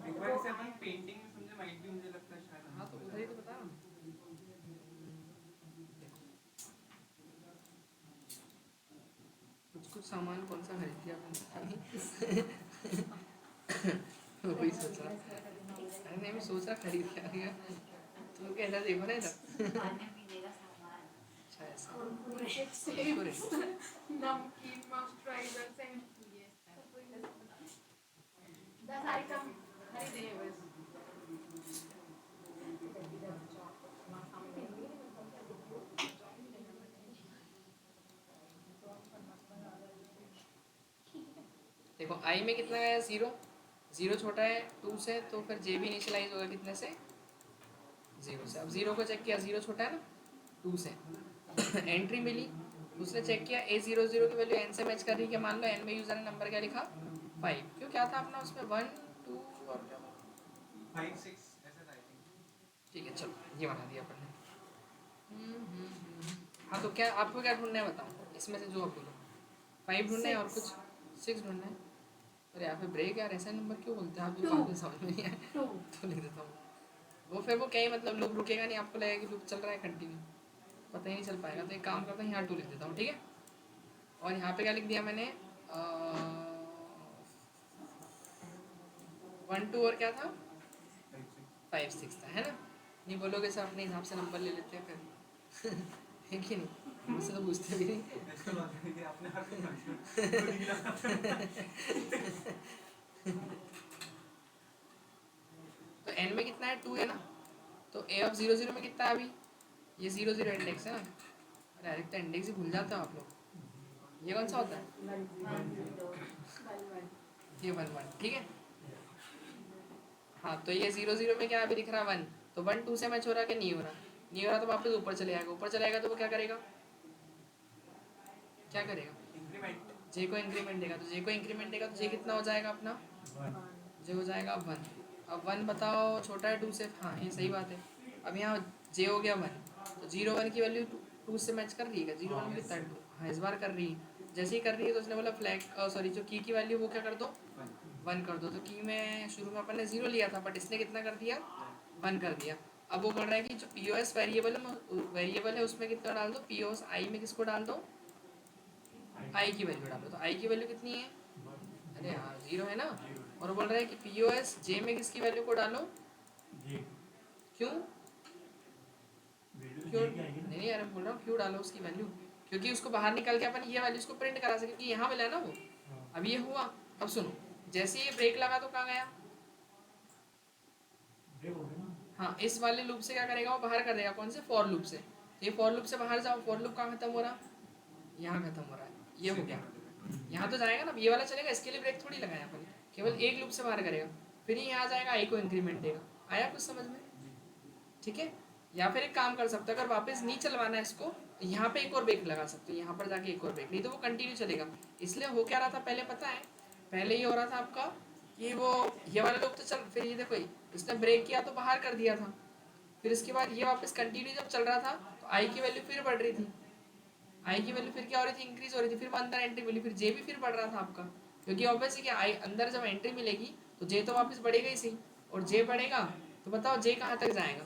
E: एक बार इसे अपन पेंटिंग में समझे माइट भी, मुझे लगता है शायद।
A: हाँ तो उधर ही तो बता रहा हूँ, कुछ सामान कौन सा खरीद दिया अपन वही सोच रहा, अरे नहीं मैं सोच रहा खरीद क्या, तुम कैसा देखो ना इधर,
D: खाने पीने का सामान,
A: अच्छा ऐसा,
C: नमकीन, मॉइस्चराइजर, शैम्पू, ये सब 10 आइटम खरीदे हैं बस।
A: देखो आई में कितना गया 0, 0 छोटा है 2 से, तो फिर जे भी इनिशियलाइज होगा कितने से, 0 से। अब 0 को चेक किया, 0 छोटा है ना 2 से, एंट्री मिली, उसने चेक किया A00 की वैल्यू n से मैच कर रही है, मान लो n में यूजर ने नंबर क्या लिखा 5, क्यों क्या था अपना उसमें 1 2 और क्या
E: 5 6 ऐसा था आई थिंक।
A: ठीक है चलो ये बना दिया अपन ने। हाँ तो क्या आपको क्या ढूंढना है बताओ, इसमें से जो आप बोलो, 5 ढूंढना है और कुछ 6 ढूंढना है, अरे यहाँ पे ब्रेक यार, ऐसा नंबर क्यों बोलते हैं आप, जो बात में समझ में नहीं आया
C: 2
A: तो लिख देता हूँ, वो फिर वो क्या ही मतलब लूप रुकेगा नहीं, आपको लगेगा कि लूप चल रहा है कंटिन्यू, पता ही नहीं चल पाएगा, तो एक काम करता हूँ यहाँ 2 लिख देता हूँ, ठीक है। और यहाँ पे क्या लिख दिया मैंने 1 2 और क्या था 5 6 था, है ना, नहीं बोलोगे सर अपने हिसाब से नंबर ले लेते हैं फिर है कि नहीं, मुझसे तो पूछते भी नहीं
E: ऐसा बात है कि आपने हर
A: तो n में कितना है 2 है ना, तो A(0) में कितना है अभी, ये 0 0 इंडेक्स है ना, अरे डायरेक्ट इंडेक्स ही भूल जाते हो आप लोग, ये कौन सा होता है, ये 1 1, ठीक है। हाँ तो ये 0 0 में क्या अभी दिख रहा है 1, तो 1 2 से मैच हो रहा कि नहीं हो रहा, नहीं हो रहा तो वापस ऊपर चले जाएगा, ऊपर चले जाएगा तो वो क्या करेगा, क्या करेगा,
E: इंक्रीमेंट
A: जे को इंक्रीमेंट देगा, तो जे को इंक्रीमेंट देगा तो जे कितना हो जाएगा अपना, जे हो जाएगा 1, अब 1 बताओ छोटा है 2 से, हाँ ये सही बात है, अब यहाँ जे हो गया 1, तो 0 1 की वैल्यू 2 से मैच कर रही है, 0 1 में कितना है 2, हाँ इस बार कर रही है, जैसे ही कर रही है तो उसने बोला फ्लैग सॉरी जो की वैल्यू वो क्या कर दो 1 कर दो, तो की में शुरू में अपन ने 0 लिया था बट इसने कितना कर दिया 1 कर दिया। अब वो बोल रहा है कि जो POS वेरिएबल है उसमें कितना डाल दो, POS आई में किसको डाल दो, आई की वैल्यू डालो, तो आई की वैल्यू कितनी है, अरे हाँ 0 है ना, और बोल रहा है कि POS जे में किसकी वैल्यू को डालो, क्यों क्यों नहीं यार बोल रहा हूँ क्यों डालो उसकी वैल्यू, क्योंकि उसको बाहर निकाल के अपन ये वैल्यू उसको प्रिंट करा सके, क्योंकि यहाँ मिला है ना वो, अब ये हुआ। अब सुनो जैसे ही ये ब्रेक लगा तो कहाँ गया?
B: ब्रेक हो गया ना।
A: हाँ, इस वाले लूप से क्या करेगा, वो बाहर कर देगा। कौन से? फॉर लूप से। तो ये फॉर लूप से बाहर जाओ, फॉर लूप कहाँ खत्म हो रहा? यहाँ खत्म हो रहा है, ये हो गया। यहाँ तो जाएगा ना, ये वाला चलेगा, इसके लिए ब्रेक थोड़ी लगाया अपन, केवल एक लूप से बाहर करेगा, फिर ये यहाँ जाएगा, आई को इंक्रीमेंट देगा। आया कुछ समझ में? ठीक है। या फिर एक काम कर सकते हो, अगर वापस नहीं चलवाना है इसको, तो यहाँ पे एक और ब्रेक लगा सकते हो, यहाँ पर जाके एक और ब्रेक, नहीं तो वो कंटिन्यू चलेगा। इसलिए हो क्या रहा था पहले पता है? पहले ये हो रहा था आपका कि वो ये वाला लूप तो चल, फिर ये देखो इसने ब्रेक किया तो बाहर कर दिया था, फिर इसके बाद ये वापस कंटिन्यू जब चल रहा था तो आई की वैल्यू फिर बढ़ रही थी, आई की वैल्यू फिर क्या हो रही थी? इंक्रीज हो रही थी। फिर अंदर एंट्री मिली, फिर जे भी फिर बढ़ रहा था आपका, क्योंकि ऑब्वियसली क्या, आई अंदर जब एंट्री मिलेगी तो जे तो वापस बढ़ेगा ही सही, और जे बढ़ेगा तो बताओ जे कहाँ तक जाएगा?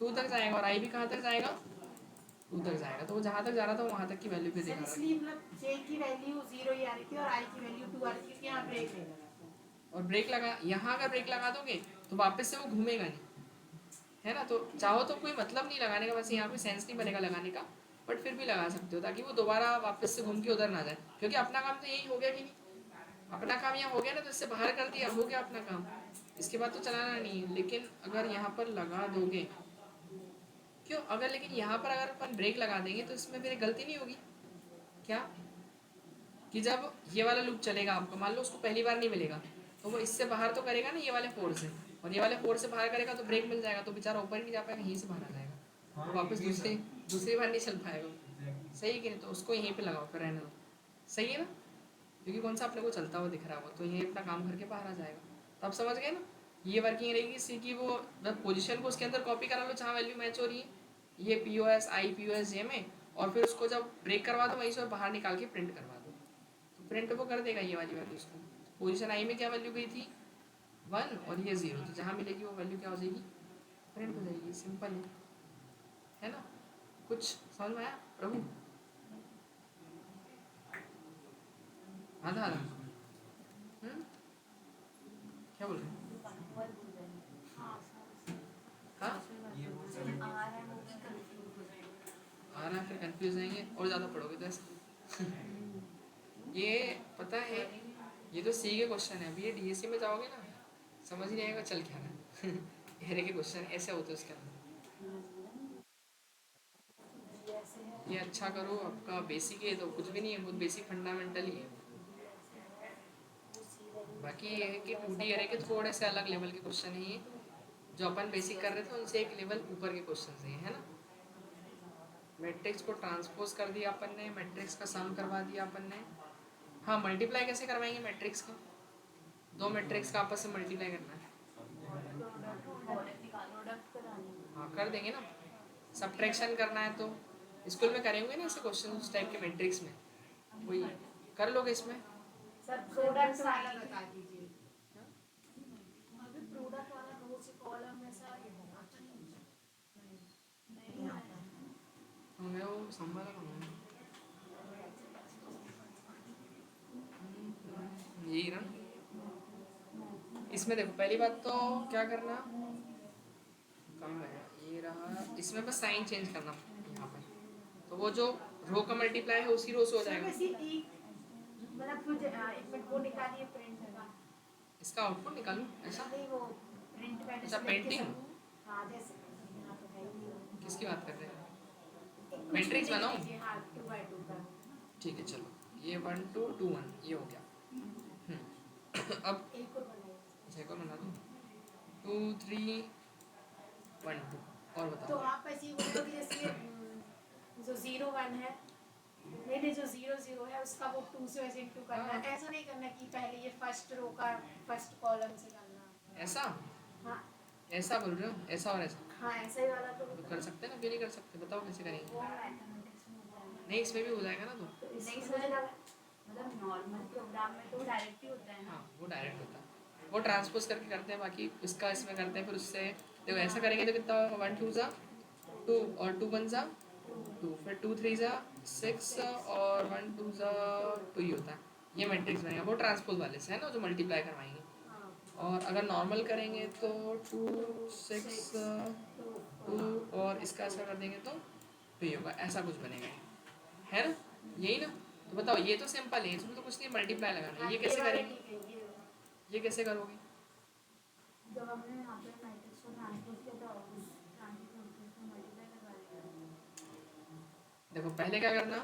A: 2 तक जाएगा, और आई भी कहाँ तक जाएगा? 2 तक जाएगा। तो वो जहाँ तक जा रहा था वहाँ तक की वैल्यू फिर
C: सर
A: दिखा रहा
C: इसलिए मतलब जे की वैल्यू 0 ही आ रही थी और आई की वैल्यू 2 आ रही थी, क्योंकि यहाँ ब्रेक नहीं लगा था।
A: है। और ब्रेक लगा, यहाँ अगर ब्रेक लगा दोगे तो वापस से वो घूमेगा नहीं, है ना? तो चाहो तो कोई मतलब नहीं लगाने का, वैसे यहाँ पे सेंस नहीं बनेगा लगाने का, बट फिर भी लगा सकते हो ताकि वो दोबारा वापस से घूम के उधर ना जाए, क्योंकि अपना काम तो यही हो गया कि नहीं, अपना काम यहाँ हो गया ना, तो इससे बाहर कर दिया, हो गया अपना काम, इसके बाद तो चलाना नहीं है। लेकिन अगर यहाँ पर लगा दोगे, क्यों अगर, लेकिन यहाँ पर अगर अपन ब्रेक लगा देंगे तो इसमें फिर गलती नहीं होगी क्या, कि जब ये वाला लूप चलेगा आपका, मान लो उसको पहली बार नहीं मिलेगा, तो वो इससे बाहर तो करेगा ना ये वाले 4 से, और ये वाले 4 से बाहर करेगा तो ब्रेक मिल जाएगा, तो बेचारा ऊपर ही नहीं जा पाएगा, यहीं से बाहर आ जाएगा, तो वापस दूसरी बार नहीं चल पाएगा। सही है कि नहीं? तो उसको यहीं पे लगाओ, फिर रहने दो। सही है ना? क्योंकि कौन सा अपने को चलता हुआ दिख रहा है, वो तो यहीं अपना काम करके बाहर आ जाएगा। तो आप समझ गए ना? ये वर्किंग रहेगी इससे कि वो पोजीशन को उसके अंदर कॉपी करा लो जहाँ वैल्यू मैच हो रही है, ये POS आई POS जे में, और फिर उसको जब ब्रेक करवा दो वहीं से बाहर निकाल के प्रिंट करवा दो, तो प्रिंट वो कर देगा ये वाली वैल्यू उसको। पोजीशन आई में क्या वैल्यू गई थी? 1, और ये 0, तो जहाँ मिलेगी वो वैल्यू क्या हो जाएगी? प्रिंट हो जाएगी। सिंपल है ना? कुछ समझ में आया प्रभु? आधा आधा क्या बोल रहे हैं? हाँ आ रहा है, फिर कंफ्यूज जाएंगे और ज़्यादा पढ़ोगे तो ऐसा। ये पता है, ये तो सी के क्वेश्चन है, अभी ये DSC में जाओगे ना समझ नहीं आएगा चल क्या रहा है। एरे के क्वेश्चन ऐसे होते हैं उसके अंदर। ये अच्छा करो, आपका बेसिक है तो कुछ भी नहीं है, बहुत बेसिक फंडामेंटल ही है। बाकी ये है कि 2D एरे के थोड़े से अलग लेवल के क्वेश्चन है ये, जो अपन बेसिक कर रहे थे उनसे एक लेवल ऊपर के क्वेश्चन है ना? मैट्रिक्स को ट्रांसपोज कर दिया अपन ने, मैट्रिक्स का सम करवा दिया अपन ने। हाँ, मल्टीप्लाई कैसे करवाएंगे मैट्रिक्स का? 2 मैट्रिक्स का आपस में मल्टीप्लाई करना है, हाँ कर देंगे ना। सब्ट्रैक्शन करना है तो स्कूल में करेंगे ना ऐसे क्वेश्चन उस टाइप के मैट्रिक्स में, वही कर लोगे इसमें।
C: सर प्रोडक्ट वाला बता दीजिए। अभी प्रोडक्ट वाला रो से कॉलम में सर नहीं आता है।
A: मैं वो संभाला यही ना। इसमें देखो पहली बात तो क्या करना, कहाँ गया ये रहा, इसमें बस साइन चेंज करना यहाँ पर, तो वो जो रो का मल्टीप्लाई है उसी रो से हो जाएगा।
C: मतलब कुछ एक मिनट वो निकालिए प्रिंट का,
A: इसका आउटपुट निकालूं ऐसा?
C: नहीं वो प्रिंट का
A: अच्छा पेंटिंग,
C: हाँ जैसे यहाँ तो है ही।
A: किसकी बात कर रहे हैं?
C: एक
A: मैट्रिक्स बनाओ।
C: हाँ 2x2 का।
A: ठीक है चलो, ये 1 2 2 1 ये हो गया। अब
C: एक और बनाइए।
A: अच्छा एक और बना दूँ, 2 3 1 2 और
C: तो
A: बताओ।
C: आप ऐसे ही बोलोगे जैसे जो 0 1 है, नहीं जो 0 0 है उसका वो 2 से वैसे इंटू करना है, ऐसा नहीं करना कि पहले ये फर्स्ट रो का फर्स्ट कॉलम से करना।
A: ऐसा
C: हाँ
A: ऐसा बोल रहे हो? ऐसा और ऐसा
C: हाँ ऐसा ही वाला तो
A: कर सकते हैं ना, क्यों नहीं कर सकते? बताओ कैसे करेंगे?
D: वो मैथमेटिक्स में होता है।
A: नहीं इसमें भी हो जाएगा ना तो।
D: नहीं समझना, मतलब नॉर्मल प्रोग्राम में तो डायरेक्ट ही होता है ना।
A: हाँ वो डायरेक्ट होता है, वो ट्रांसपोज करके करते हैं, बाकी इसका इसमें करते हैं। फिर उससे देखो ऐसा करेंगे तो कितना होगा, 1 2 जा 2 और 2 1 जा 2, फिर 2 3 जा 6 और 1 2 जा 2 ही होता है। ये मैट्रिक्स बनेगा वो ट्रांसपोज वाले से है ना, जो मल्टीप्लाई करवाएंगे। और अगर नॉर्मल करेंगे तो 2 6 2 और इसका ऐसा कर देंगे तो 2 ही होगा, ऐसा कुछ बनेगा है ना? यही ना? तो बताओ, ये तो सिंपल है, इसमें तो कुछ नहीं, मल्टीप्लाई लगाना है। ये कैसे
C: वाला
A: करेंगे?
C: ठीक है,
A: ये कैसे करोगे?
D: जब हमने यहाँ पे मैट्रिक्स को ट्रांसपोज किया था उस ट्रांसपोज में मल्टीप्लाई करवा दिया।
A: देखो पहले क्या करना,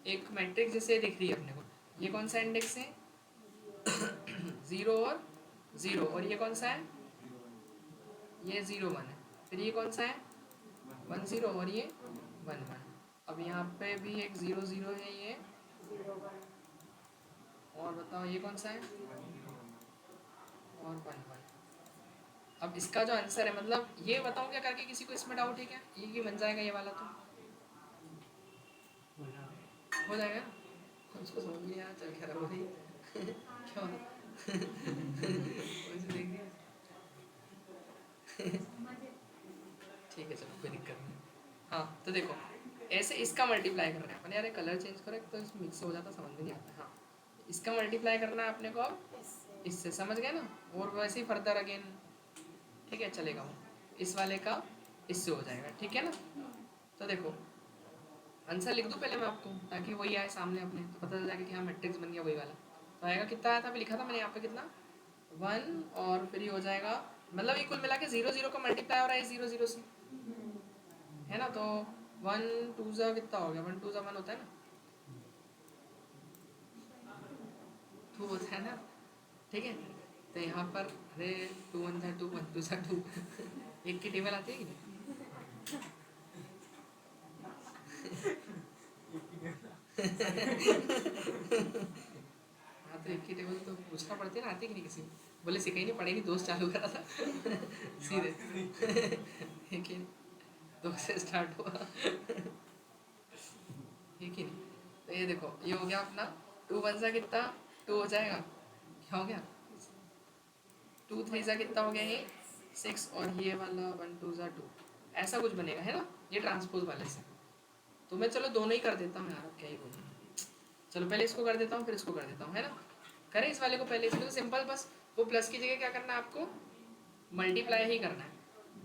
A: एक मैट्रिक्स जैसे दिख रही है अपने को, ये कौन सा इंडेक्स है? 0 और 0, और ये कौन सा है? ये 0 1 है। फिर ये कौन सा है? 1 0, और ये 1 1। अब यहाँ पे भी एक 0 0 है ये,
C: 0 1
A: और बताओ ये कौन सा है? और 1 1। अब इसका जो आंसर है, मतलब ये बताऊँ क्या करके, किसी को इसमें डाउट है क्या? ये बन जाएगा ये वाला तो हो जाएगा ना? उसको समझ नहीं आया, चल खैर हो रही क्या हो वैसे देख रही है। ठीक है चलो, कोई दिक्कत नहीं। हाँ तो देखो, ऐसे इसका मल्टीप्लाई करना है अपने, यार कलर चेंज करो तो इसमें मिक्स हो जाता, समझ में नहीं आता। हाँ, इसका मल्टीप्लाई करना है अपने को अब
C: इससे
A: इससे, समझ गए ना? और वैसे ही फर्दर अगेन, ठीक है चलेगा वो, इस वाले का इससे हो जाएगा, ठीक है ना? तो देखो आंसर लिख दूँ पहले मैं आपको, ताकि वही आए सामने अपने, तो पता चल जाएगा कि हाँ मैट्रिक्स बन गया वही वाला। तो आएगा कितना आया था, अभी लिखा था मैंने यहाँ पे कितना, 1, और फिर ये हो जाएगा, मतलब ये कुल मिला के 0 0 का मल्टीप्लाई हो रहा है 0 0 से, है ना? तो 1 2 जा कितना हो गया, 1 2 जा 1 होता है ना, 2 होता है ना, ठीक है? तो यहाँ पर अरे 2 1 था 2, 1 2 जा 2 एक की टेबल आती है कि नहीं? हाँ तो एक की टेबल तो पूछना पड़ती है ना, आती कि नहीं किसी को? बोले सिखाई नहीं पड़ेगी, दोस्त चालू करा था सीधे एक ही, 2 से स्टार्ट हुआ एक ही नहीं। तो ये देखो, ये हो गया अपना 2 1 सा कितना, 2 हो जाएगा, क्या हो गया, 2 3 सा कितना हो गया ये 6, और ये वाला 1 2 सा 2, ऐसा कुछ बनेगा, है ना? ये ट्रांसपोज वाले से। तो मैं चलो दोनों ही कर देता हूँ यार, क्या ही बोलूँ। चलो पहले इसको कर देता हूँ, फिर इसको कर देता हूँ, है ना? करें इस वाले को पहले, इसमें तो सिंपल, बस वो प्लस की जगह क्या करना है आपको, मल्टीप्लाई ही करना है।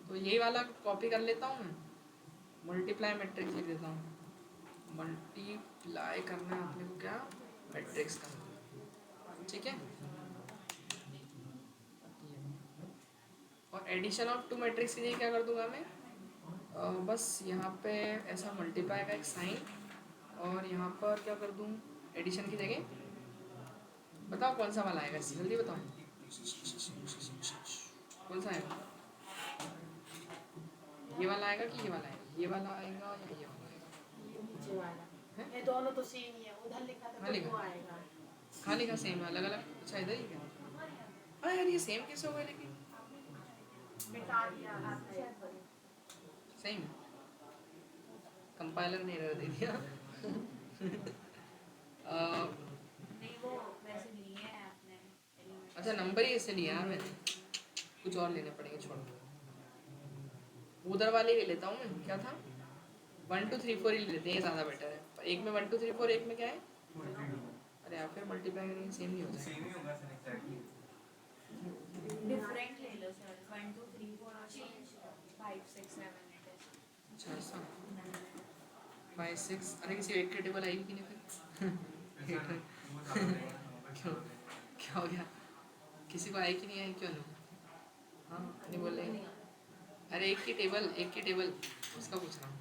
A: तो यही वाला कॉपी कर लेता हूँ मैं, मल्टीप्लाई मैट्रिक्स लिख देता हूँ, मल्टीप्लाई करना है अपने को क्या, मैट्रिक्स का, ठीक है? और एडिशन ऑफ 2 मैट्रिक्स के लिए क्या कर दूंगा मैं, बस यहाँ पे ऐसा मल्टीप्लाई का एक साइन, और यहाँ पर क्या कर दूँ एडिशन की जगह, बताओ कौन सा वाला आएगा, जल्दी बताओ कौन सा आएगा, ये वाला आएगा कि ये वाला आएगा, ये वाला आएगा या ये वाला आएगा?
C: ये नीचे वाला
A: है?
C: ये दोनों तो सेम ही है, उधर लिखा था
A: हाँ,
C: तो
A: लिखा।
C: वो आएगा।
A: खाली का सेम अलग अलग, अच्छा इधर ही क्या? हाँ यार ये सेम कैसे हो गए लेकिन,
C: मिटा दिया आपने।
A: सेम कंपाइलर ने एरर दे दिया
D: नहीं वो वैसे लिए हैं आपने एलिमेंट।
A: अच्छा नंबर ही ऐसे लिया यार मैंने, कुछ और लेने पड़ेंगे, छोड़। उधर वाले ले लेता हूँ मैं, क्या था 1 2 3 4 ही ले लेते हैं, ये ज़्यादा बेटर है। एक में 1 2 3 4, एक में क्या है, अरे यार फिर मल्टीप्लाई करेंगे सेम नहीं हो जाएगा।
E: सेम ही होगा सर एग्जैक्टली।
D: डिफरेंट ले लो सर 1 2 3 4 5 6 7 8
A: अच्छा ऐसा 5 6, अरे किसी एक की टेबल आएगी कि नहीं फिर क्यों, क्या हो गया, किसी को आई कि नहीं आई, क्यों नहीं? हाँ नहीं बोल रहे, अरे एक की टेबल उसका पूछ रहा हूँ,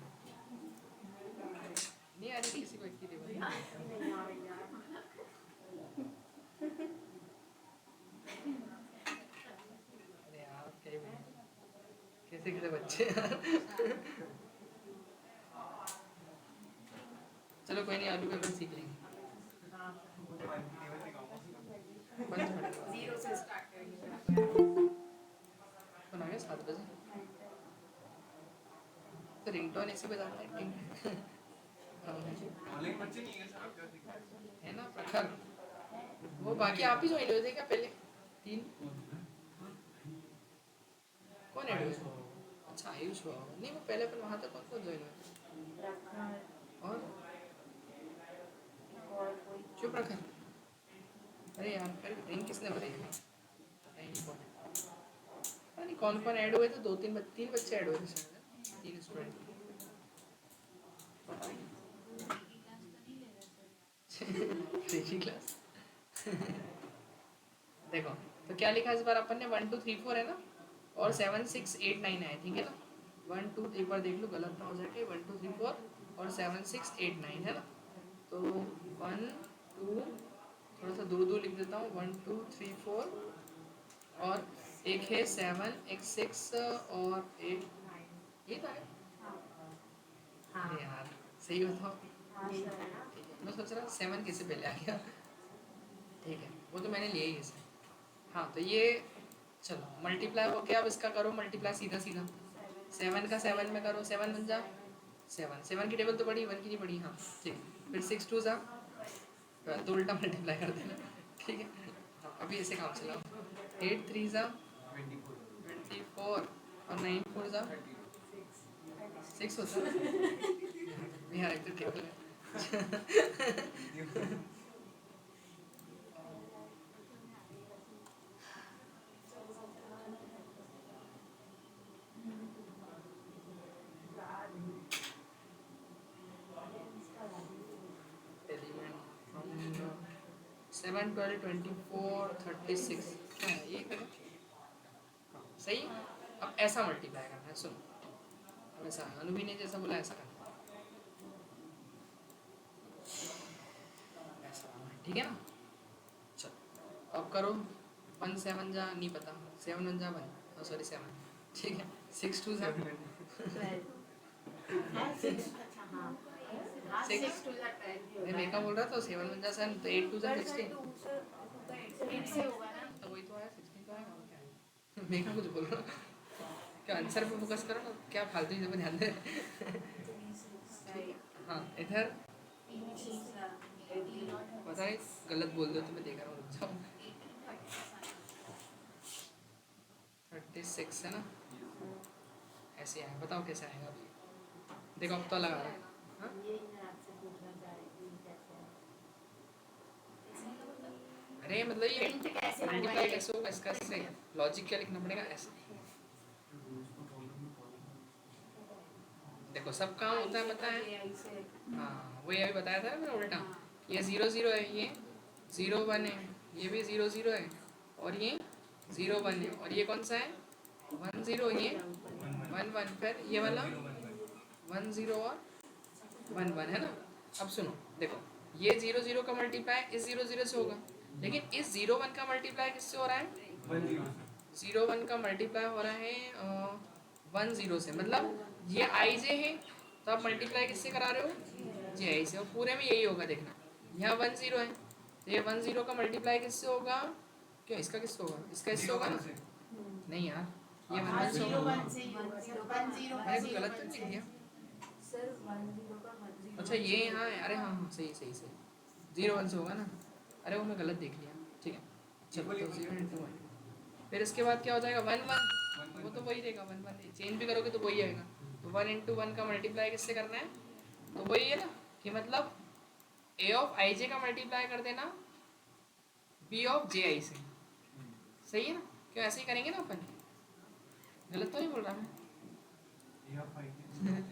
A: नहीं आ रही किसी को एक की टेबल?
C: नहीं आ रही यार।
A: अरे यार क्या ही बोलूं, कैसे कैसे बच्चे यार चलो कोई नहीं, आलू पेपर सीख लेंगे, पंच मिनट
C: 0 से स्टार्ट करेंगे।
A: तो आ गया 7 बजे, तो रिंगटोन ऐसे बजाना है टिंग
E: ऑनलाइन बच्चे नहीं है सर, आप क्या सीख रहे हैं?
A: है ना प्रखर, वो बाकी आप ही ज्वाइन हो जाएगा पहले 3, कौन ऐड हुआ? अच्छा आयुष हुआ होगा। नहीं वो पहले अपन वहाँ तक कौन कौन ज्वाइन हुआ, और चुप रखा, अरे यार फिर रिंग किसने बनाई है, पता ही नहीं कौन है, पता नहीं कौन कौन ऐड हुए थे, 3 बच्चे ऐड हुए थे शायद, 3 स्टूडेंट, पता नहीं। 3 क्लास देखो तो क्या लिखा इस बार अपन ने 1 2 3 4 है ना और 7 6 8 9 है ठीक है ना 1 2 एक बार देख लो गलत ना हो जाए 1 2 3 4 और 7 6 8 9 है ना तो 1 2 थोड़ा सा दूर दूर लिख देता हूँ 1 2 3 4 और एक है 7 एक 6 और एक ये था अरे यार सही बताओ मैं सोच रहा 7 कैसे पहले आ गया ठीक है वो तो मैंने लिया ही इसे हाँ तो ये चलो मल्टीप्लाई हो गया अब इसका करो मल्टीप्लाई सीधा सीधा 7 का 7 में करो 7 बन जा 7 की टेबल तो पड़ी 1 की नहीं पड़ी हाँ ठीक फिर 6 2 जा तो उल्टा मल्टीप्लाई कर देना ठीक है हाँ अभी ऐसे काम चलाओ 8 3 जा 24 और 9 4 जा 6 होता है यार एक तो टेबल है सेवन 12 24 36 क्या है ये करें हाँ सही अब ऐसा मल्टीप्लाई करना है सुनो अब ऐसा अनुभवी ने जैसा बोला ऐसा करना ऐसा करना है ठीक है ना चलो अब करो 1 7 जा नहीं पता 7 1 जा 1 सॉरी 7 ठीक है 6 2 जा 6 मैं मेका बोल रहा था 7 1 जा 7 तो 8 2 जा 16
C: 8 से होगा ना
A: तो वही तो आया 16 तो आएगा और क्या है मेका कुछ बोल रहा हूँ क्या आंसर पे फोकस करो ना क्या फालतू चीज़ों पे ध्यान दे हाँ इधर पता है गलत बोल दो तो मैं देख रहा हूँ रुक जाओ 36 है ना ऐसे आया बताओ कैसे आएगा अभी देखो अब तो लगा रहा है हाँ? अरे मतलब ये
C: Print कैसे होगा
A: मल्टीप्लाई
C: ये?
A: कैसे होगा इसका इससे लॉजिक क्या लिखना पड़ेगा ऐसे देखो सब काम होता है पता है हाँ वही अभी बताया था ना मैंने उल्टा ये 0 0 है ये 0 1 है ये भी 0 0 है और ये 0 1 है और ये कौन सा है 1 0 ये 1 1 फिर ये वाला 1 0 और 1 1 है ना अब सुनो देखो ये 0 0 का मल्टीप्लाई इस 0 0 से होगा लेकिन इस 0 1 का मल्टीप्लाई किससे हो रहा है 0 1 का मल्टीप्लाई हो रहा है 1 0 से मतलब ये आई जे है तो आप मल्टीप्लाई किससे करा रहे हो जे आई से और पूरे में यही होगा देखना यहाँ 1 0 है तो ये 1 0 का मल्टीप्लाई किससे होगा क्या इसका किससे होगा इसका इससे होगा ना नहीं यार ये 1 1 से
C: जीरो
A: होगा
C: 1 से ही होगा 1 0
A: मैंने कुछ गलत तो नहीं लिख दिया अच्छा ये यहाँ है अरे हाँ हाँ सही सही सही 0 1 से होगा ना अरे वो मैं गलत देख लिया ठीक है चलो तो 0 इंटू 1 फिर इसके बाद क्या हो जाएगा 1 1 वो तो वही रहेगा 1 1 चेंज भी करोगे तो वही आएगा तो 1 इंटू 1 का मल्टीप्लाई किससे करना है तो वही है ना कि मतलब a ऑफ आई जे का मल्टीप्लाई कर देना b ऑफ जे आई से सही है ना क्यों ऐसे ही करेंगे ना अपन गलत तो नहीं बोल रहा मैं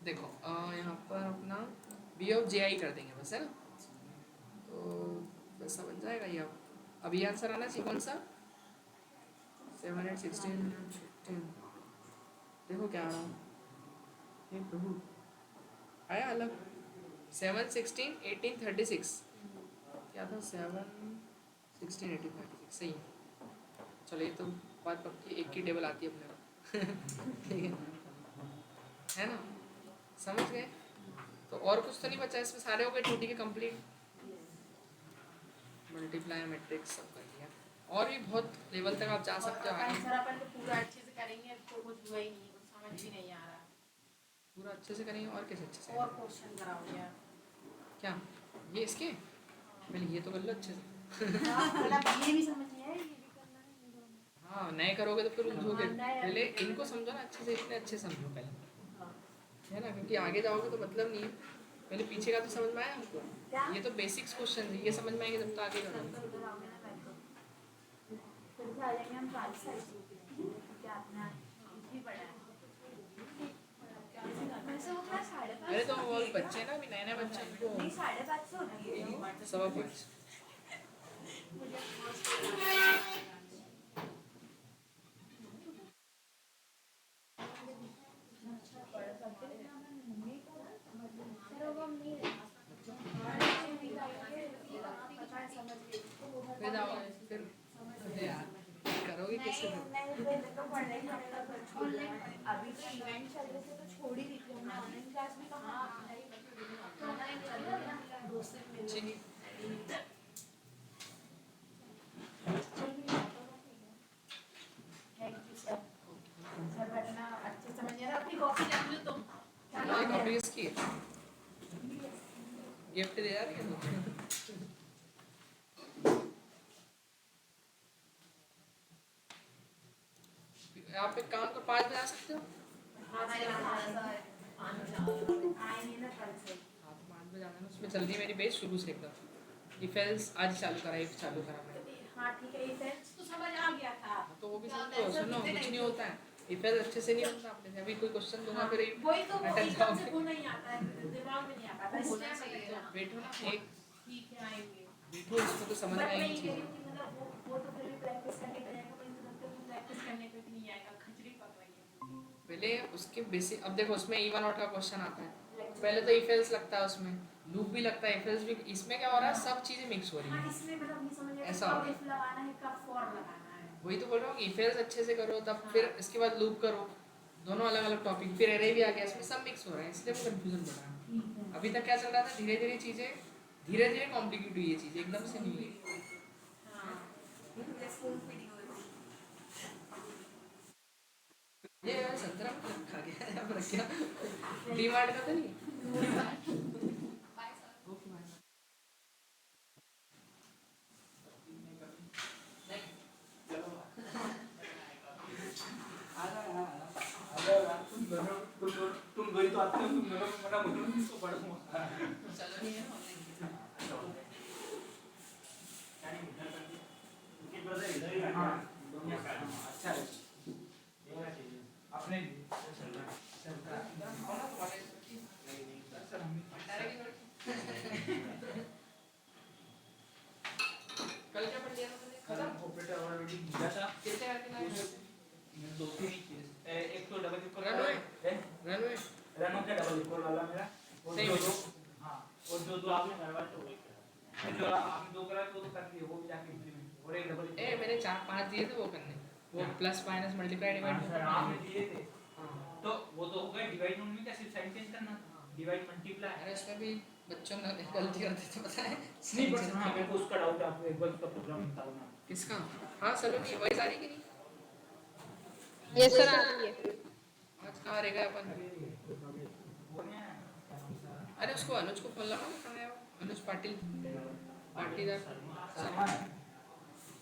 A: देखो यहाँ पर अपना बी ऑफ जे आई कर देंगे बस है ना तो वैसा बन जाएगा ये अब ये आंसर आना चाहिए कौन सा 7 8 16 15 देखो क्या आ रहा है प्रभु आया अलग 7 16 18 36 क्या था 7 16 18 36 सही है चलो ये तो बात पक्की एक की टेबल आती है अपने को ठीक है ना समझ गए तो और कुछ तो नहीं बचा इसमें सारे हो गए टूटी के कंप्लीट मल्टीप्लाई मैट्रिक्स सब कर दिया और भी बहुत लेवल तक आप जा सकते हो आगे
C: आंसर अपन तो पूरा अच्छे से करेंगे तो कुछ हुआ ही नहीं कुछ समझ भी नहीं आ रहा
A: पूरा अच्छे से करेंगे और कैसे अच्छे से
C: और क्वेश्चन कराओ यार
A: क्या ये इसके पहले ये तो कर लो अच्छे से
C: मतलब ये भी समझ नहीं आया ये भी करना है इन दोनों
A: हाँ नए करोगे तो फिर उलझोगे
C: हाँ, नए
A: पहले
C: अभी-
A: इनको समझो ना अच्छे से इतने अच्छे समझो पहले
C: हाँ।
A: है ना क्योंकि आगे जाओगे तो मतलब नहीं है पहले पीछे का तो समझ में आया हमको ये तो बेसिक्स क्वेश्चन है ये समझ में आएंगे जब तो आगे करोगे
D: फिर से आ जाएंगे हम 40 साइड क्या आपने भी पढ़ा है
C: वैसे वो क्या 5:30
A: अरे तो वो बच्चे ना अभी नए नए बच्चे उनको
D: 5:30 होती है वो।
A: 5:15।
C: मुझे
A: फिर आओगे फिर अरे यार करोगे कैसे फिर?
D: अभी तो इवेंट चल रहे थे तो छोड़ ही दी थी हमने, ऑनलाइन क्लास में कहाँ
A: ठीक
C: सर बैठना अच्छे समझ नहीं आ रहा, अपनी कॉफी रख लो तुम।
A: हमारी कॉपी किसकी है? गिफ्ट दे यार ये। आप एक काम को 5 बजे आ सकते हो?
C: आए नहीं ना कल से।
A: हाँ तो 5 बजे आना ना, उसमें जल्दी मेरी बेस शुरू से एकदम इफेल्स आज चालू करा, इफ चालू करा मैंने।
C: हाँ ठीक है, इफेक्ट्स तो समझ आ गया था।
A: हाँ, तो वो भी समझो, सुनो कुछ नहीं होता है, इफेल्स अच्छे से नहीं होता आपने अभी कोई क्वेश्चन दूंगा फिर
C: वही तो वो
A: अटक
C: एकदम से
A: जाओगे।
C: वो नहीं आता है, दिमाग में नहीं आता है।
A: होना चाहिए, बैठो ना एक
C: ठीक है, आएंगे।
A: बैठो, इसको तो समझ में
C: बट मैं
A: आएगी
C: ये कह रही
A: चीज़ें।
C: हूँ कि मतलब वो तो फिर भी प्रैक्टिस करने पे जाएगा, पर इन सब पे प्रैक्टिस करने पे भी नहीं आएगा, खिचड़ी पक रही है।
A: पहले उसके बेसिक, अब देखो उसमें इवन आउट का क्वेश्चन आता है, पहले तो इफेल्स लगता है, उसमें लूप भी लगता है, इफेल्स भी। इसमें क्या हो रहा है, सब चीजें मिक्स हो रही
C: हाँ,
A: है।
C: इसमें मतलब नहीं समझ आया
A: ऐसा
C: कब
A: होता है।
C: इफ लगाना है, कब फॉर लगाना है।
A: वही तो बोल रहा हूँ, इफेल्स अच्छे से करो तब फिर इसके बाद लूप करो, दोनों अलग अलग टॉपिक, फिर एरे भी आ गया, इसमें सब मिक्स हो रहा है, इसलिए वो कंफ्यूजन हो रहा है।
C: ठीक है।
A: अभी तक क्या चल रहा था, धीरे धीरे चीजें, धीरे धीरे कॉम्प्लिकेट हुई ये चीज़, एकदम से नहीं हुई।
C: हाँ,
A: ये संतरा खा गया है, अब रख गया डीमार्ट का तो नहीं। Okay bye.
E: तुम दो ही तो आते हो, तुम दोनों को मना बोलो किसको पढ़ूंगा।
A: चलो नहीं है ना ऑनलाइन।
E: हाँ दोनों अच्छा है, अपने लिए चलता है। सर हम
A: कल क्या पढ़ लिया था
E: कल ऑपरेटर ऑलरेडी दिया था,
A: कितने आते हैं?
E: दो तीन ही चीज, एक तो डबल इक्वल
A: रन हुए?
E: है,
A: रन हुए?
E: रन हो गया डबल इक्वल वाला मेरा, और
A: नहीं
E: जो
A: हुए।
E: दो, हाँ और जो दो आपने करवा तो वही करा, जो आपने दो करा तो कर दिए, वो भी जाके इम्प्लीमेंट, और एक डबल
A: ए मैंने 4-5 दिए थे वो करने, वो प्लस माइनस मल्टीप्लाई डिवाइड।
E: आपने दिए थे, तो वो तो हो गया। डिवाइड में क्या सिर्फ साइन चेंज करना था, डिवाइड मल्टीप्लाई।
A: अरे उसमें भी बच्चों ने गलती कर दी तो पता है।
E: नहीं बस हाँ, मेरे को उसका डाउट है, आपको एक बार उसका प्रोग्राम बताओ ना।
A: किसका? हाँ चलो नहीं, वही सारी की नहीं।
F: ये सर आ रही है।
A: आज कहाँ रहेगा अपन? अरे उसको अनुज को फोन लगाओ, कहाँ है वो? अनुज पाटिल, पाटीदार।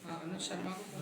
A: हाँ अनुज शर्मा को फोन